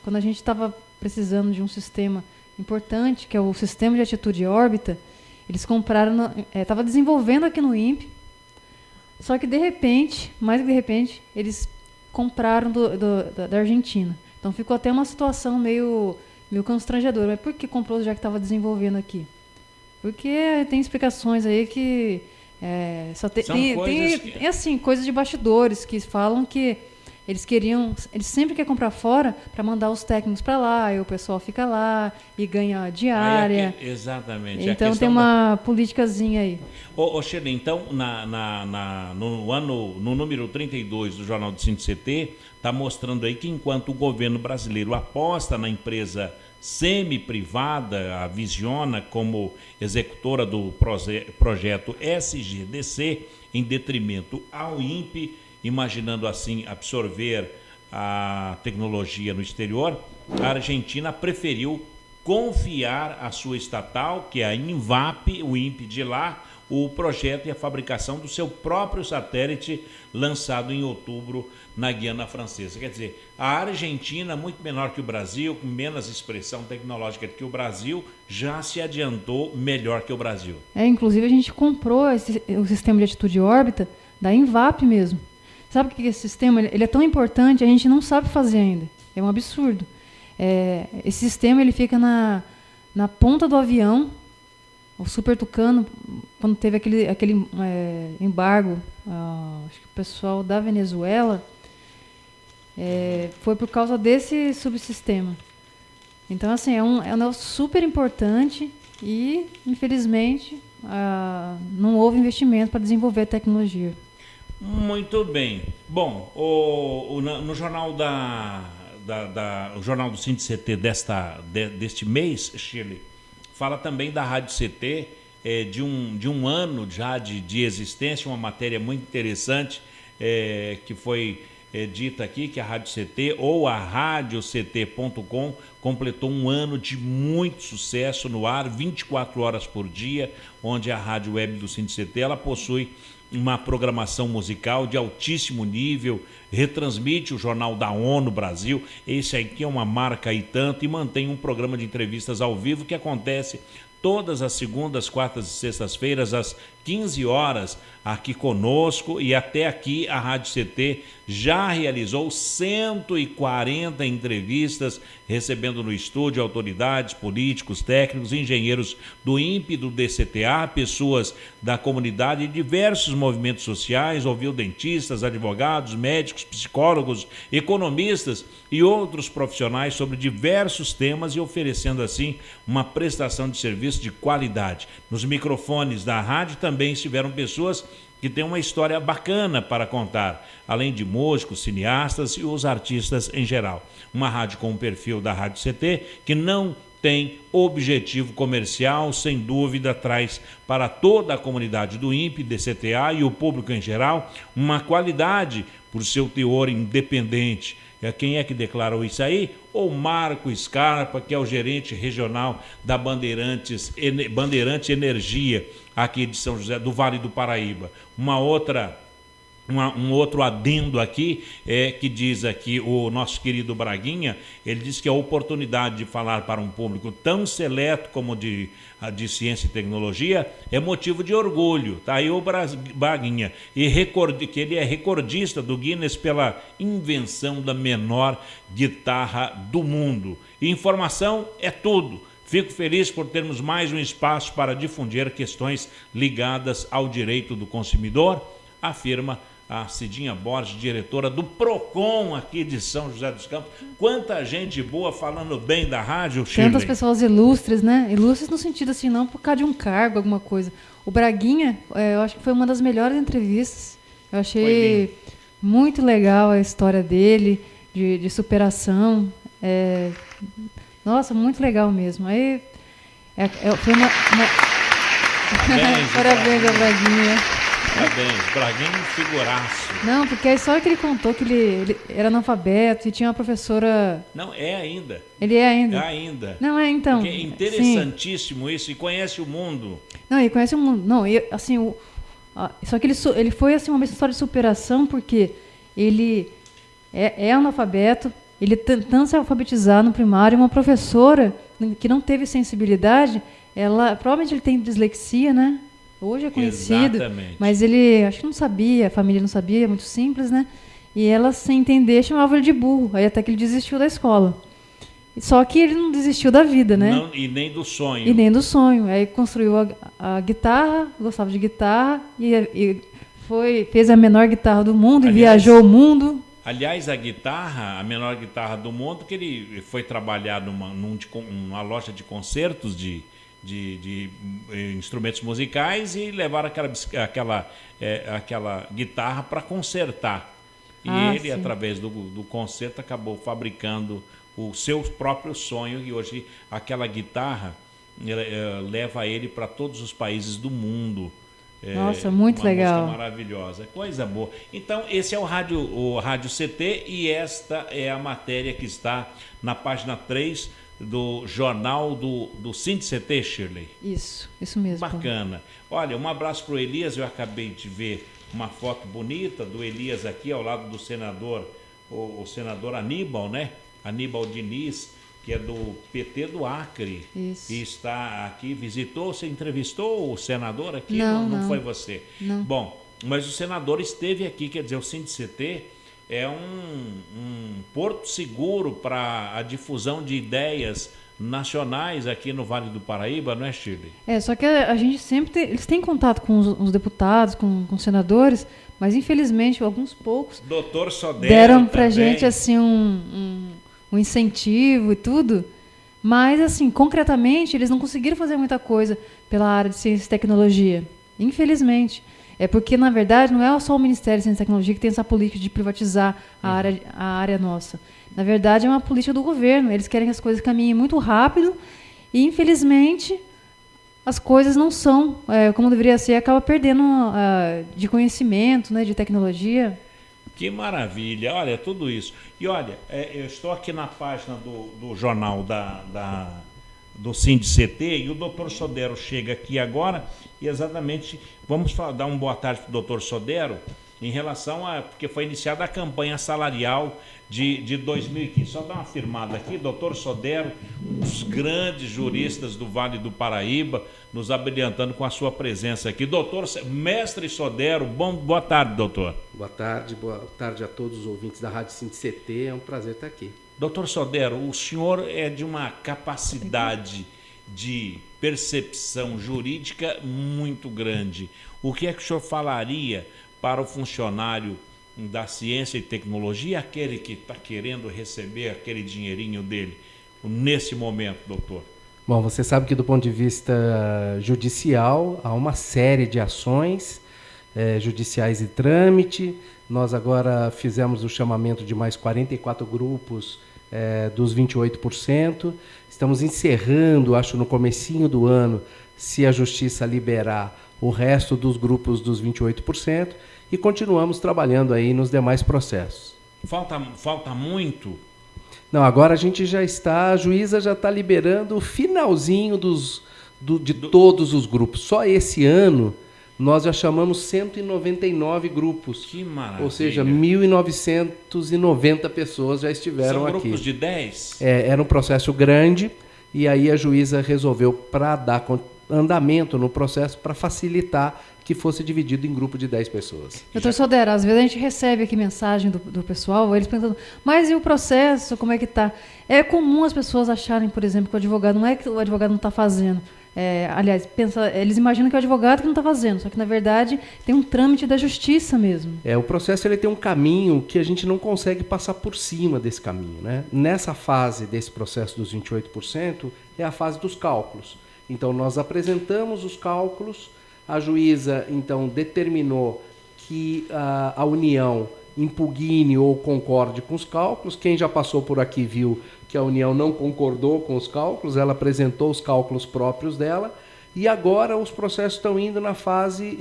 quando a gente estava precisando de um sistema importante, que é o sistema de atitude e órbita. Eles compraram, estava desenvolvendo aqui no INPE, só que de repente, eles compraram da Argentina. Então ficou até uma situação meio constrangedora. Mas por que comprou já que estava desenvolvendo aqui? Porque tem explicações aí que só tem coisas de bastidores que falam que eles sempre querem comprar fora para mandar os técnicos para lá, e o pessoal fica lá e ganha diária. Exatamente. Então tem uma politicazinha aí. Ô Sheila, então no número 32 do Jornal do SINDICT, está mostrando aí que enquanto o governo brasileiro aposta na empresa semi-privada, a Visiona, como executora do projeto SGDC, em detrimento ao INPE, imaginando assim absorver a tecnologia no exterior, a Argentina preferiu confiar à sua estatal, que é a INVAP, o INPE de lá, o projeto e a fabricação do seu próprio satélite, lançado em outubro na Guiana Francesa. Quer dizer, a Argentina, muito menor que o Brasil, com menos expressão tecnológica que o Brasil, já se adiantou melhor que o Brasil. Inclusive a gente comprou o sistema de atitude e órbita da INVAP mesmo. Sabe o que esse sistema ele é tão importante, a gente não sabe fazer ainda. É um absurdo. Esse sistema ele fica na ponta do avião. O Super Tucano, quando teve aquele embargo, acho que o pessoal da Venezuela, foi por causa desse subsistema. Então, assim, é um negócio super importante e, infelizmente, não houve investimento para desenvolver a tecnologia. Muito bem. Bom, no jornal o jornal do SINDICT deste mês, Shirley, fala também da Rádio CT, de um ano já de existência, uma matéria muito interessante que foi dita aqui, que a Rádio CT ou a radioct.com completou um ano de muito sucesso no ar, 24 horas por dia, onde a rádio web do SINDICT ela possui uma programação musical de altíssimo nível, retransmite o Jornal da ONU Brasil, esse aqui é uma marca e tanto, e mantém um programa de entrevistas ao vivo que acontece todas as segundas, quartas e sextas-feiras, às 15 horas, aqui conosco, e até aqui a Rádio CT já realizou 140 entrevistas, recebendo no estúdio autoridades, políticos, técnicos, engenheiros do INPE, do DCTA, pessoas da comunidade e diversos movimentos sociais, ouviu dentistas, advogados, médicos, psicólogos, economistas e outros profissionais sobre diversos temas e oferecendo assim uma prestação de serviço de qualidade. Nos microfones da rádio também estiveram pessoas que têm uma história bacana para contar, além de músicos, cineastas e os artistas em geral. Uma rádio com o perfil da Rádio CT, que não tem objetivo comercial, sem dúvida, traz para toda a comunidade do INPE, DCTA e o público em geral, uma qualidade por seu teor independente. Quem é que declarou isso aí? O Marco Scarpa, que é o gerente regional da Bandeirante Energia, aqui de São José, do Vale do Paraíba. Um outro adendo aqui, que diz aqui o nosso querido Braguinha, ele diz que a oportunidade de falar para um público tão seleto como de ciência e tecnologia é motivo de orgulho. Tá aí o Braguinha, que ele é recordista do Guinness pela invenção da menor guitarra do mundo. E informação é tudo. Fico feliz por termos mais um espaço para difundir questões ligadas ao direito do consumidor, afirma a Cidinha Borges, diretora do PROCON aqui de São José dos Campos. Quanta gente boa falando bem da rádio, Shirley. Tantas pessoas ilustres, né? Ilustres no sentido assim, não por causa de um cargo, alguma coisa. O Braguinha, eu acho que foi uma das melhores entrevistas. Eu achei muito legal a história dele, de superação. Nossa, muito legal mesmo. Aí, foi uma... Parabéns ao Braguinha. Parabéns, Braguinho figuraço. Não, porque a história que ele contou que ele era analfabeto e tinha uma professora... Não, é ainda. Ele é ainda? É ainda. Não, é então. Porque é interessantíssimo isso, e conhece o mundo. Não, ele conhece o mundo. Não, assim, só que ele foi assim, uma história de superação, porque ele é analfabeto, ele tentando se alfabetizar no primário, uma professora que não teve sensibilidade, provavelmente ele tem dislexia, né? Hoje é conhecido, exatamente. Mas ele acho que não sabia, a família não sabia, é muito simples, né? E ela, sem entender, chamava ele de burro, aí até que ele desistiu da escola. Só que ele não desistiu da vida, né? Não, e nem do sonho. E nem do sonho. Aí construiu a guitarra, gostava de guitarra, e fez a menor guitarra do mundo, e viajou o mundo. Aliás, a menor guitarra do mundo, que ele foi trabalhar numa loja de concertos de instrumentos musicais e levaram aquela guitarra para consertar. E ele, sim, através do concerto, acabou fabricando o seu próprio sonho, e hoje aquela guitarra leva ele para todos os países do mundo. Nossa, muito legal. Música maravilhosa, coisa boa. Então, esse é o Rádio CT, e esta é a matéria que está na página 3 do jornal do SINDI-CT, Shirley. Isso mesmo. Bacana. Olha, um abraço para o Elias. Eu acabei de ver uma foto bonita do Elias aqui ao lado do senador, o senador Aníbal, né? Aníbal Diniz, que é do PT do Acre. Isso. E está aqui, você entrevistou o senador aqui? Não foi você? Não. Bom, mas o senador esteve aqui, quer dizer, o SINDI-CT é um porto seguro para a difusão de ideias nacionais aqui no Vale do Paraíba, não é, Shirley? Só que a gente sempre eles têm contato com os deputados, com os senadores, mas infelizmente alguns poucos Dr. Sodero deram pra gente assim um incentivo e tudo, mas assim, concretamente, eles não conseguiram fazer muita coisa pela área de ciência e tecnologia, infelizmente. É porque, na verdade, não é só o Ministério de Ciência e Tecnologia que tem essa política de privatizar a área nossa. Na verdade, é uma política do governo. Eles querem que as coisas caminhem muito rápido e, infelizmente, as coisas não são como deveria ser, acaba perdendo de conhecimento, né, de tecnologia. Que maravilha, olha, tudo isso. E olha, eu estou aqui na página do jornal do SINDI-CT, e o doutor Sodero chega aqui agora, e exatamente vamos dar uma boa tarde para o doutor Sodero em relação porque foi iniciada a campanha salarial de 2015. Só dar uma firmada aqui, doutor Sodero, um dos grandes juristas do Vale do Paraíba, nos abrilhantando com a sua presença aqui. Doutor Mestre Sodero, boa tarde, doutor. Boa tarde a todos os ouvintes da Rádio SINDI-CT, é um prazer estar aqui. Doutor Sodero, o senhor é de uma capacidade de percepção jurídica muito grande. O que é que o senhor falaria para o funcionário da ciência e tecnologia, aquele que está querendo receber aquele dinheirinho dele nesse momento, doutor? Bom, você sabe que do ponto de vista judicial há uma série de ações judiciais em trâmite. Nós agora fizemos o chamamento de mais 44 grupos dos 28%. Estamos encerrando, acho, no comecinho do ano, se a Justiça liberar o resto dos grupos dos 28%, e continuamos trabalhando aí nos demais processos. Falta muito? Não, agora a juíza já está liberando o finalzinho de todos os grupos. Só esse ano nós já chamamos 199 grupos. Que maravilha. Ou seja, 1.990 pessoas já estiveram aqui. São grupos de 10? Era um processo grande, e aí a juíza resolveu, para dar andamento no processo, para facilitar que fosse dividido em grupo de 10 pessoas. Doutor Sodero, às vezes a gente recebe aqui mensagem do pessoal, eles perguntando, mas e o processo, como é que está? É comum as pessoas acharem, por exemplo, que o advogado não é que o advogado não está fazendo. Aliás, eles imaginam que é o advogado que não está fazendo, só que, na verdade, tem um trâmite da justiça mesmo. O processo ele tem um caminho que a gente não consegue passar por cima desse caminho, né? Nessa fase desse processo dos 28%, é a fase dos cálculos. Então, nós apresentamos os cálculos, a juíza, então, determinou que a União impugne ou concorde com os cálculos. Quem já passou por aqui viu que a União não concordou com os cálculos, ela apresentou os cálculos próprios dela, e agora os processos estão indo na fase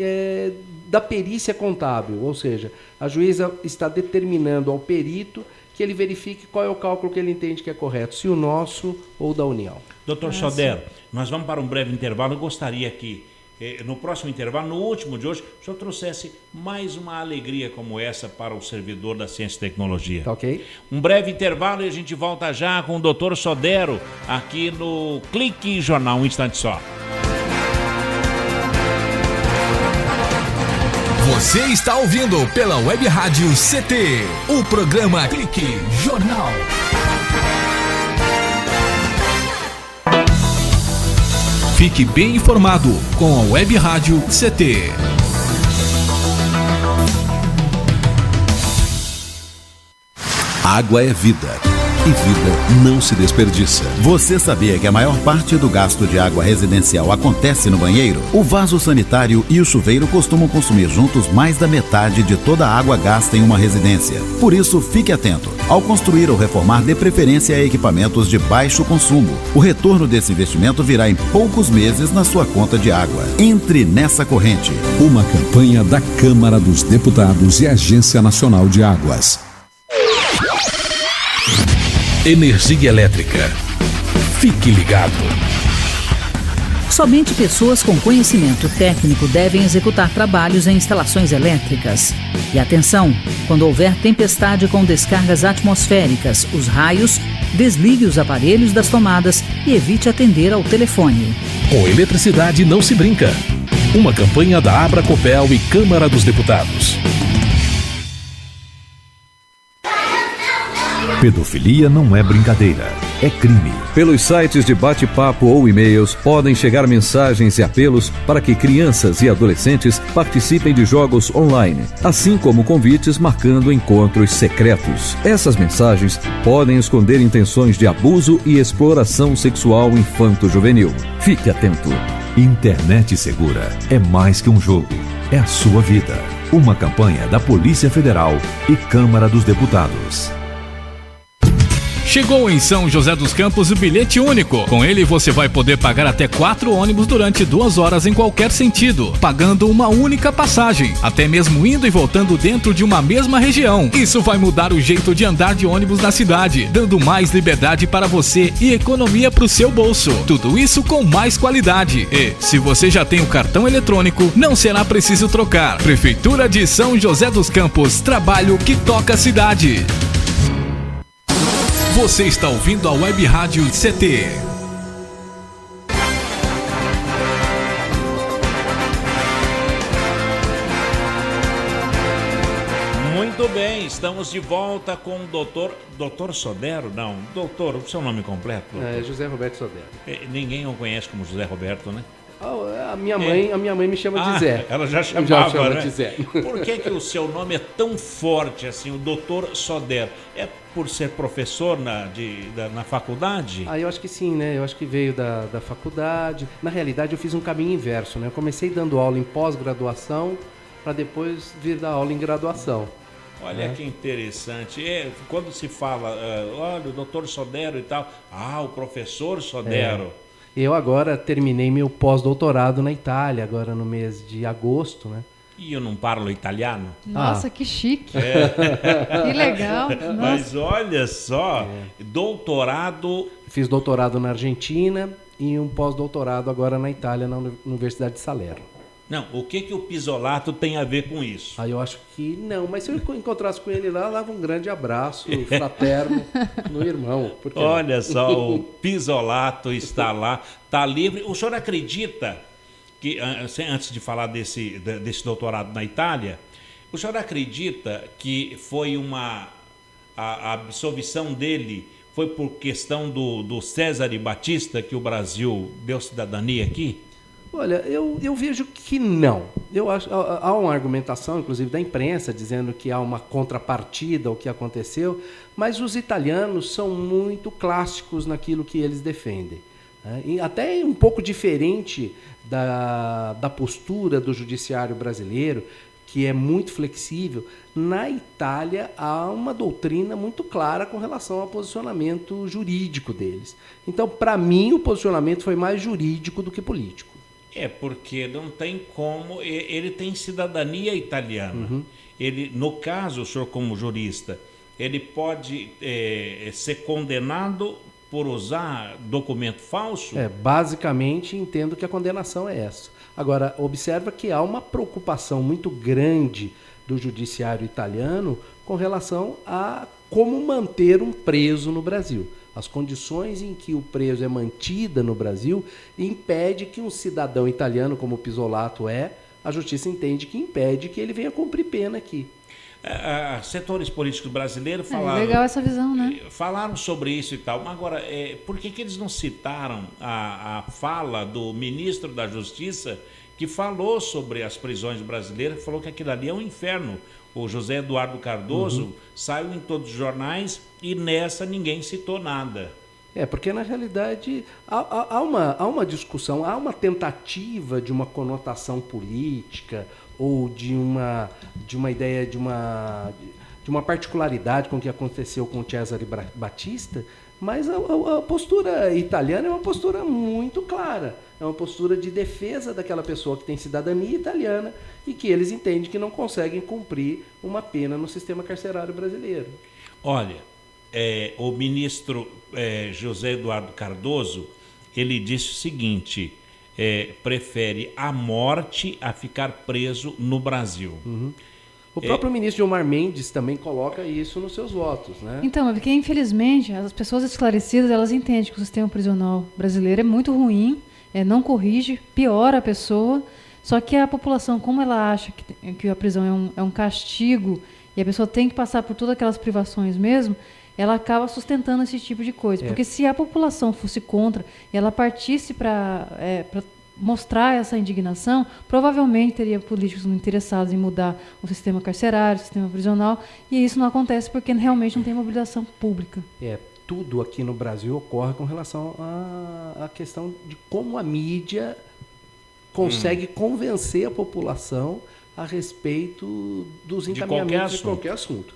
da perícia contábil, ou seja, a juíza está determinando ao perito que ele verifique qual é o cálculo que ele entende que é correto, se o nosso ou da União. Doutor Sodero, nós vamos para um breve intervalo. Eu gostaria que, no próximo intervalo, no último de hoje, o senhor trouxesse mais uma alegria como essa para o servidor da Ciência e Tecnologia. Tá ok. Um breve intervalo e a gente volta já com o doutor Sodero aqui no Clique Jornal. Um instante só. Você está ouvindo pela Web Rádio CT, o programa Clique Jornal. Fique bem informado com a Web Rádio CT. Água é vida. E vida não se desperdiça. Você sabia que a maior parte do gasto de água residencial acontece no banheiro? O vaso sanitário e o chuveiro costumam consumir juntos mais da metade de toda a água gasta em uma residência. Por isso, fique atento. Ao construir ou reformar, dê preferência a equipamentos de baixo consumo. O retorno desse investimento virá em poucos meses na sua conta de água. Entre nessa corrente. Uma campanha da Câmara dos Deputados e Agência Nacional de Águas. Energia elétrica. Fique ligado. Somente pessoas com conhecimento técnico devem executar trabalhos em instalações elétricas. E atenção, quando houver tempestade com descargas atmosféricas, os raios, desligue os aparelhos das tomadas e evite atender ao telefone. Com eletricidade não se brinca. Uma campanha da Abracopel e Câmara dos Deputados. Pedofilia não é brincadeira, é crime. Pelos sites de bate-papo ou e-mails podem chegar mensagens e apelos para que crianças e adolescentes participem de jogos online, assim como convites marcando encontros secretos. Essas mensagens podem esconder intenções de abuso e exploração sexual infanto-juvenil. Fique atento. Internet segura é mais que um jogo, é a sua vida. Uma campanha da Polícia Federal e Câmara dos Deputados. Chegou em São José dos Campos o bilhete único. Com ele você vai poder pagar até 4 ônibus durante 2 horas em qualquer sentido, pagando uma única passagem, até mesmo indo e voltando dentro de uma mesma região. Isso vai mudar o jeito de andar de ônibus na cidade, dando mais liberdade para você e economia para o seu bolso. Tudo isso com mais qualidade. E, se você já tem o cartão eletrônico, não será preciso trocar. Prefeitura de São José dos Campos, trabalho que toca a cidade. Você está ouvindo a Web Rádio CT. Muito bem, estamos de volta com o doutor Sodero? Não, doutor, o seu nome completo? É José Roberto Sodero. Ninguém o conhece como José Roberto, né? A minha mãe me chama de Zé. Ela já chamava, né? De Zé. Por que o seu nome é tão forte assim, o doutor Sodero? É por ser professor na faculdade? Eu acho que sim, né? Eu acho que veio da faculdade. Na realidade, eu fiz um caminho inverso, né? Eu comecei dando aula em pós-graduação para depois vir dar aula em graduação. Olha que interessante. Quando se fala, olha, o doutor Sodero e tal, o professor Sodero. Eu agora terminei meu pós-doutorado na Itália, agora no mês de agosto, né? E eu não parlo italiano? Nossa, que chique. Que legal. Mas olha só, doutorado... Fiz doutorado na Argentina e um pós-doutorado agora na Itália, na Universidade de Salerno. Não, o que o Pisolato tem a ver com isso? Eu acho que não, mas se eu encontrasse com ele lá, dava um grande abraço fraterno no irmão. Olha só, o Pisolato está lá, está livre. O senhor acredita que, antes de falar desse doutorado na Itália, o senhor acredita que foi a absolvição dele foi por questão do César Batista, que o Brasil deu cidadania aqui? Olha, eu vejo que não. Eu acho, há uma argumentação, inclusive da imprensa, dizendo que há uma contrapartida ao que aconteceu, mas os italianos são muito clássicos naquilo que eles defendem. E até um pouco diferente da postura do judiciário brasileiro, que é muito flexível. Na Itália há uma doutrina muito clara com relação ao posicionamento jurídico deles. Então, para mim, o posicionamento foi mais jurídico do que político. Porque não tem como, ele tem cidadania italiana. Ele, no caso, o senhor como jurista, ele pode ser condenado por usar documento falso? Basicamente, entendo que a condenação é essa. Agora, observa que há uma preocupação muito grande do judiciário italiano com relação a como manter um preso no Brasil. As condições em que o preso é mantida no Brasil impede que um cidadão italiano, como o Pisolato a justiça entende que impede que ele venha cumprir pena aqui. Setores políticos brasileiros falaram... legal essa visão, né? Falaram sobre isso e tal. Mas agora, por que eles não citaram a fala do ministro da Justiça que falou sobre as prisões brasileiras, falou que aquilo ali é um inferno? O José Eduardo Cardoso saiu em todos os jornais e nessa ninguém citou nada. Porque na realidade há uma discussão, há uma tentativa de uma conotação política ou de uma ideia de uma particularidade com o que aconteceu com o Cesare Battista, mas a postura italiana é uma postura muito clara. É uma postura de defesa daquela pessoa que tem cidadania italiana e que eles entendem que não conseguem cumprir uma pena no sistema carcerário brasileiro. Olha, o ministro José Eduardo Cardoso, ele disse o seguinte, prefere a morte a ficar preso no Brasil. O próprio ministro Gilmar Mendes também coloca isso nos seus votos, né? Então, porque infelizmente as pessoas esclarecidas, elas entendem que o sistema prisional brasileiro é muito ruim, não corrige, piora a pessoa, só que a população, como ela acha que a prisão é um castigo e a pessoa tem que passar por todas aquelas privações mesmo, ela acaba sustentando esse tipo de coisa. Porque se a população fosse contra e ela partisse para mostrar essa indignação, provavelmente teria políticos interessados em mudar o sistema carcerário, o sistema prisional, e isso não acontece porque realmente não tem mobilização pública. Tudo aqui no Brasil ocorre com relação à questão de como a mídia consegue convencer a população a respeito dos encaminhamentos de qualquer assunto.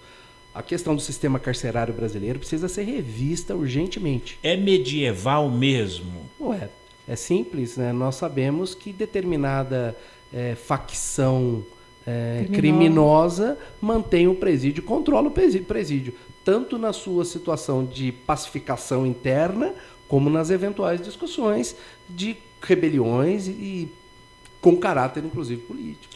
A questão do sistema carcerário brasileiro precisa ser revista urgentemente. É medieval mesmo? É simples, né? Nós sabemos que determinada facção criminosa mantém o presídio, controla o presídio, tanto na sua situação de pacificação interna, como nas eventuais discussões de rebeliões e com caráter, inclusive, político.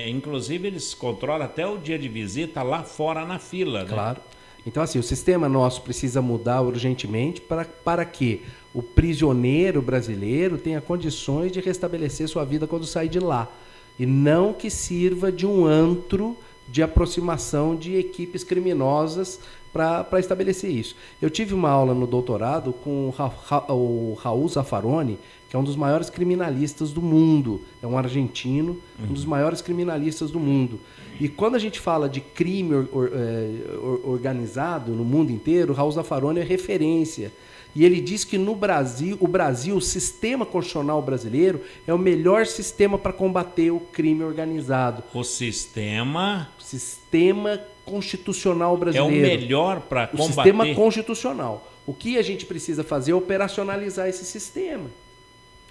Inclusive, eles controlam até o dia de visita lá fora na fila, né? Claro. Então, assim, o sistema nosso precisa mudar urgentemente para que o prisioneiro brasileiro tenha condições de restabelecer sua vida quando sair de lá. E não que sirva de um antro de aproximação de equipes criminosas para estabelecer isso. Eu tive uma aula no doutorado com o Raul Zaffaroni, que é um dos maiores criminalistas do mundo. É um argentino, um dos maiores criminalistas do mundo. E quando a gente fala de crime organizado no mundo inteiro, o Raul Zaffaroni é referência. E ele diz que no Brasil, o sistema constitucional brasileiro é o melhor sistema para combater o crime organizado. O sistema constitucional brasileiro. É o melhor para combater. O sistema constitucional. O que a gente precisa fazer é operacionalizar esse sistema.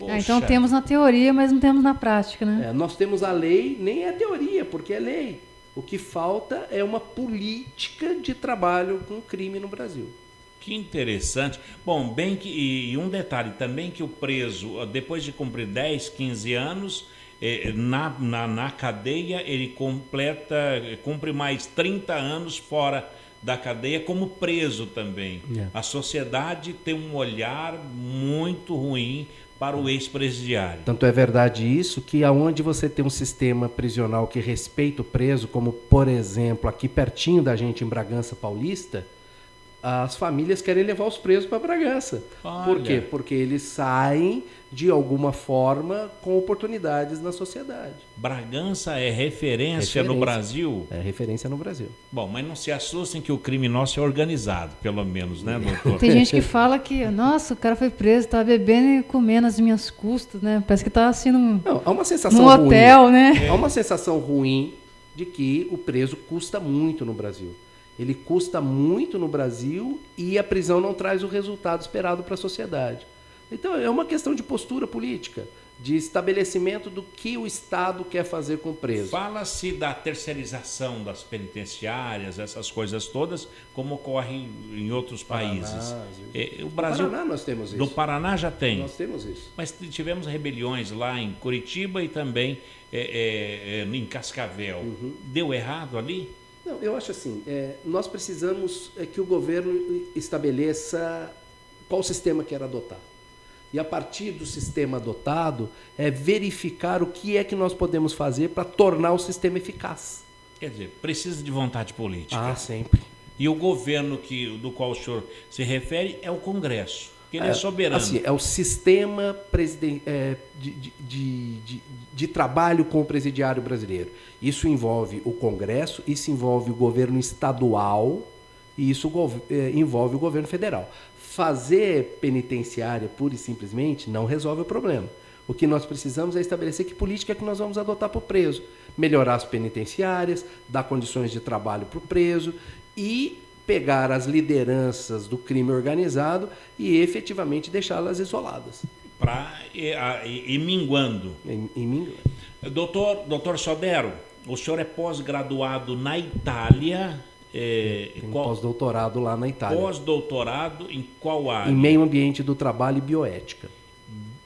Então temos na teoria, mas não temos na prática, né? Nós temos a lei, nem é teoria, porque é lei. O que falta é uma política de trabalho com o crime no Brasil. Que interessante. Bom, e um detalhe também, que o preso, depois de cumprir 10, 15 anos, na cadeia, ele cumpre mais 30 anos fora da cadeia como preso também. A sociedade tem um olhar muito ruim para o ex-presidiário. Tanto é verdade isso que aonde você tem um sistema prisional que respeita o preso, como por exemplo aqui pertinho da gente em Bragança Paulista, as famílias querem levar os presos para Bragança. Olha. Por quê? Porque eles saem de alguma forma com oportunidades na sociedade. Bragança é referência no Brasil? É referência no Brasil. Bom, mas não se assustem que o crime nosso é organizado, pelo menos, né, doutor? Tem gente que fala que, nossa, o cara foi preso, estava bebendo e comendo as minhas custas, né? Parece que estava assim num hotel, ruim, né? Há uma sensação ruim de que o preso custa muito no Brasil. Ele custa muito no Brasil e a prisão não traz o resultado esperado para a sociedade. Então é uma questão de postura política. de estabelecimento do que o Estado quer fazer com o preso. Fala-se da terceirização das penitenciárias, essas coisas todas, como ocorre em outros países. O Brasil, no Paraná nós temos isso. No Paraná já tem. Nós temos isso. Mas tivemos rebeliões lá em Curitiba e também em Cascavel. Deu errado ali? Não, eu acho assim, nós precisamos que o governo estabeleça qual sistema quer adotar. E a partir do sistema adotado, verificar o que é que nós podemos fazer para tornar o sistema eficaz. Quer dizer, precisa de vontade política. Ah, sempre. E o governo do qual o senhor se refere é o Congresso, que ele é soberano. Assim, é o sistema de trabalho com o presidiário brasileiro. Isso envolve o Congresso, isso envolve o governo estadual e isso envolve o governo federal. Fazer penitenciária pura e simplesmente não resolve o problema. O que nós precisamos é estabelecer que política que nós vamos adotar para o preso. Melhorar as penitenciárias, dar condições de trabalho para o preso e pegar as lideranças do crime organizado e efetivamente deixá-las isoladas. Para ir minguando. Minguando. Doutor Sodero, o senhor é pós-graduado na Itália. Tem pós-doutorado lá na Itália. Pós-doutorado em qual área? Em meio ambiente do trabalho e bioética.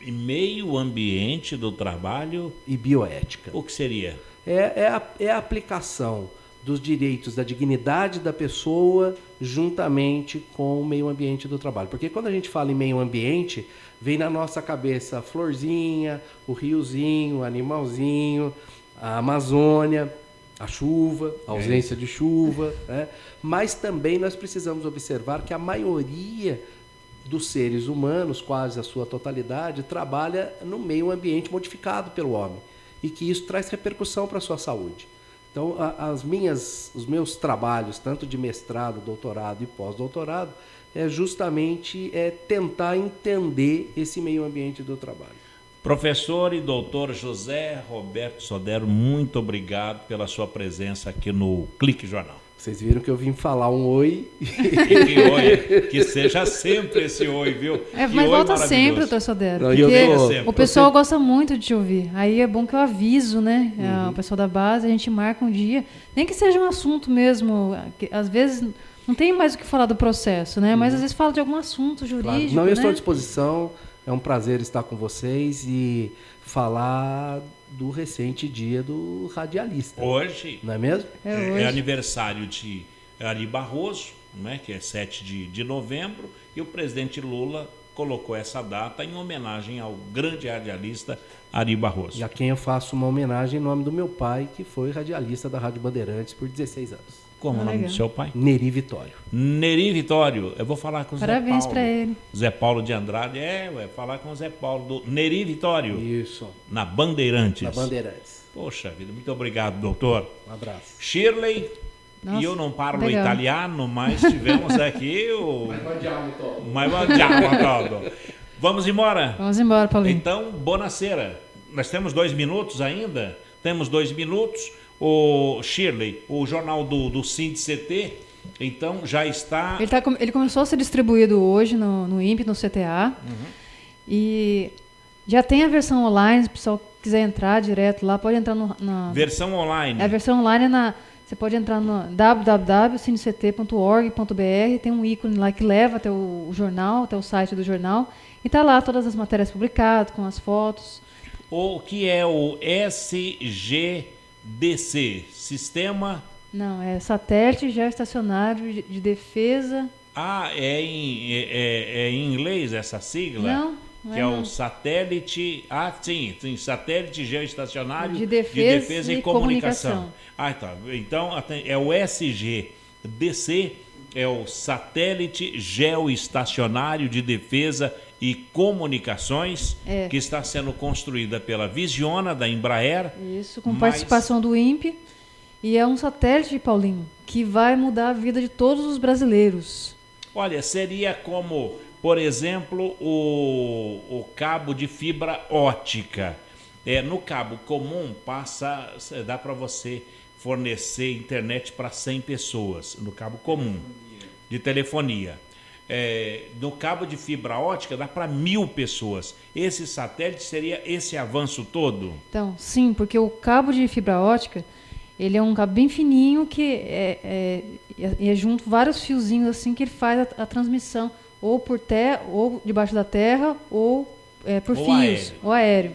Em meio ambiente do trabalho e bioética. O que seria? É a aplicação dos direitos da dignidade da pessoa juntamente com o meio ambiente do trabalho. Porque quando a gente fala em meio ambiente, vem na nossa cabeça a florzinha, o riozinho, o animalzinho, a Amazônia, a chuva, a ausência de chuva, né? Mas também nós precisamos observar que a maioria dos seres humanos, quase a sua totalidade, trabalha no meio ambiente modificado pelo homem e que isso traz repercussão para a sua saúde. Então, os meus trabalhos, tanto de mestrado, doutorado e pós-doutorado, é justamente tentar entender esse meio ambiente do trabalho. Professor e doutor José Roberto Sodero, muito obrigado pela sua presença aqui no Clique Jornal. Vocês viram que eu vim falar um oi. Que oi, que seja sempre esse oi, viu? Mas volta sempre, doutor Sodero. Porque o pessoal gosta muito de te ouvir. Aí é bom que eu aviso, né? O pessoal da base, a gente marca um dia. Nem que seja um assunto mesmo, que às vezes não tem mais o que falar do processo, né? Mas às vezes fala de algum assunto jurídico, claro. Não, eu estou à disposição. É um prazer estar com vocês e falar do recente dia do radialista. Hoje, não é mesmo? É aniversário de Ari Barroso, né, que é 7 de novembro, e o presidente Lula colocou essa data em homenagem ao grande radialista Ari Barroso. E a quem eu faço uma homenagem em nome do meu pai, que foi radialista da Rádio Bandeirantes por 16 anos. Como é o nome do seu pai? Neri Vitório. Neri Vitório. Eu vou falar com o Zé Paulo. Parabéns para ele. Zé Paulo de Andrade. Falar com o Zé Paulo do Neri Vitório. Isso. Na Bandeirantes. Na Bandeirantes. Poxa vida, muito obrigado, doutor. Um abraço. Shirley. Nossa, e eu não parlo italiano, mas tivemos aqui o... Mais todo. Vamos embora? Vamos embora, Paulinho. Então, buonasera. Nós temos 2 minutos ainda? Temos 2 minutos. O Shirley, o jornal do SINDCT, então já está... Ele começou a ser distribuído hoje no INPE, no CTA. E já tem a versão online, se o pessoal quiser entrar direto lá, pode entrar na... Versão online. A versão online você pode entrar no www.sindct.org.br, tem um ícone lá que leva até o jornal, até o site do jornal, e está lá todas as matérias publicadas, com as fotos. O que é o SGDC? Sistema... Não, é Satélite Geoestacionário de Defesa... Ah, é em inglês essa sigla? Não. Que é o satélite... Ah, sim, satélite geoestacionário de defesa e comunicação. Ah, tá. Então, é o SGDC, é o satélite geoestacionário de defesa e comunicações, que está sendo construída pela Visiona, da Embraer. Isso, com participação do INPE. E é um satélite, Paulinho, que vai mudar a vida de todos os brasileiros. Olha, seria como... Por exemplo, o cabo de fibra ótica. No cabo comum dá para você fornecer internet para 100 pessoas, no cabo comum de telefonia. no cabo de fibra ótica dá para 1.000 pessoas. Esse satélite seria esse avanço todo? Então, sim, porque o cabo de fibra ótica, ele é um cabo bem fininho que é junto vários fiozinhos assim que ele faz a transmissão ou por terra, ou debaixo da terra, ou por fios, ou aéreo.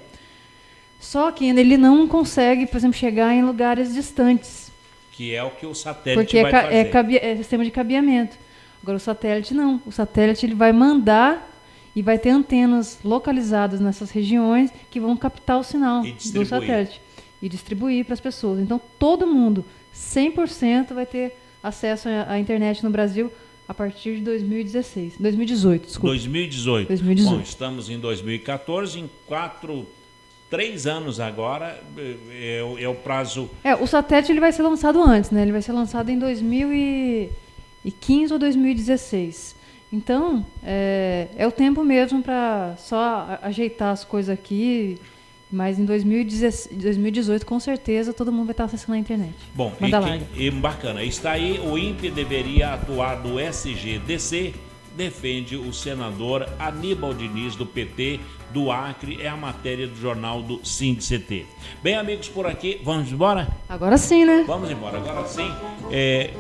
Só que ele não consegue, por exemplo, chegar em lugares distantes. Que é o que o satélite vai fazer. É sistema de cabeamento. Agora o satélite não. O satélite ele vai mandar e vai ter antenas localizadas nessas regiões que vão captar o sinal do satélite e distribuir para as pessoas. Então todo mundo, 100%, vai ter acesso à internet no Brasil a partir de 2018, desculpa. 2018. Bom, estamos em 2014, em 3 anos agora, é o prazo... O satélite ele vai ser lançado antes, né? Ele vai ser lançado em 2015 ou 2016. Então, é o tempo mesmo para só ajeitar as coisas aqui, mas em 2018, com certeza, todo mundo vai estar acessando a internet. Bom, e bacana. Está aí, o INPE deveria atuar no SGDC, defende o senador Aníbal Diniz, do PT, do Acre, é a matéria do jornal do SINDCT. Bem, amigos, por aqui, vamos embora? Agora sim, né? Vamos embora, agora sim.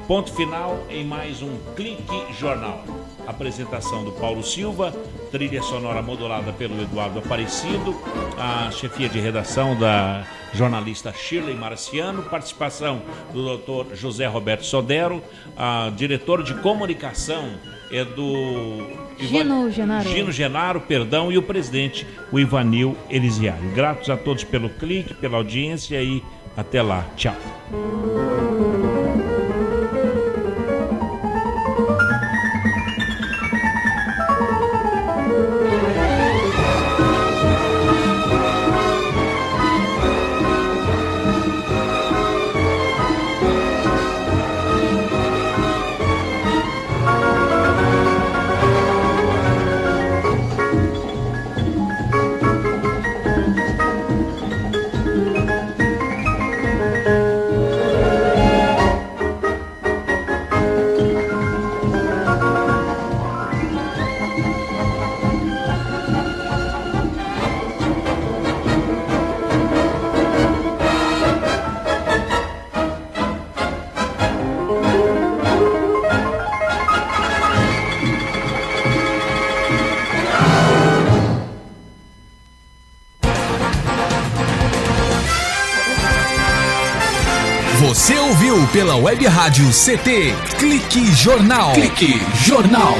Ponto final em mais um Clique Jornal. Apresentação do Paulo Silva, trilha sonora modulada pelo Eduardo Aparecido, a chefia de redação da jornalista Shirley Marciano, participação do Dr. José Roberto Sodero, a diretor de comunicação do Gino Genaro, e o presidente, o Ivanil Elisiário. Gratos a todos pelo clique, pela audiência e até lá. Tchau. Você ouviu pela Web Rádio CT Clique Jornal. Clique Jornal.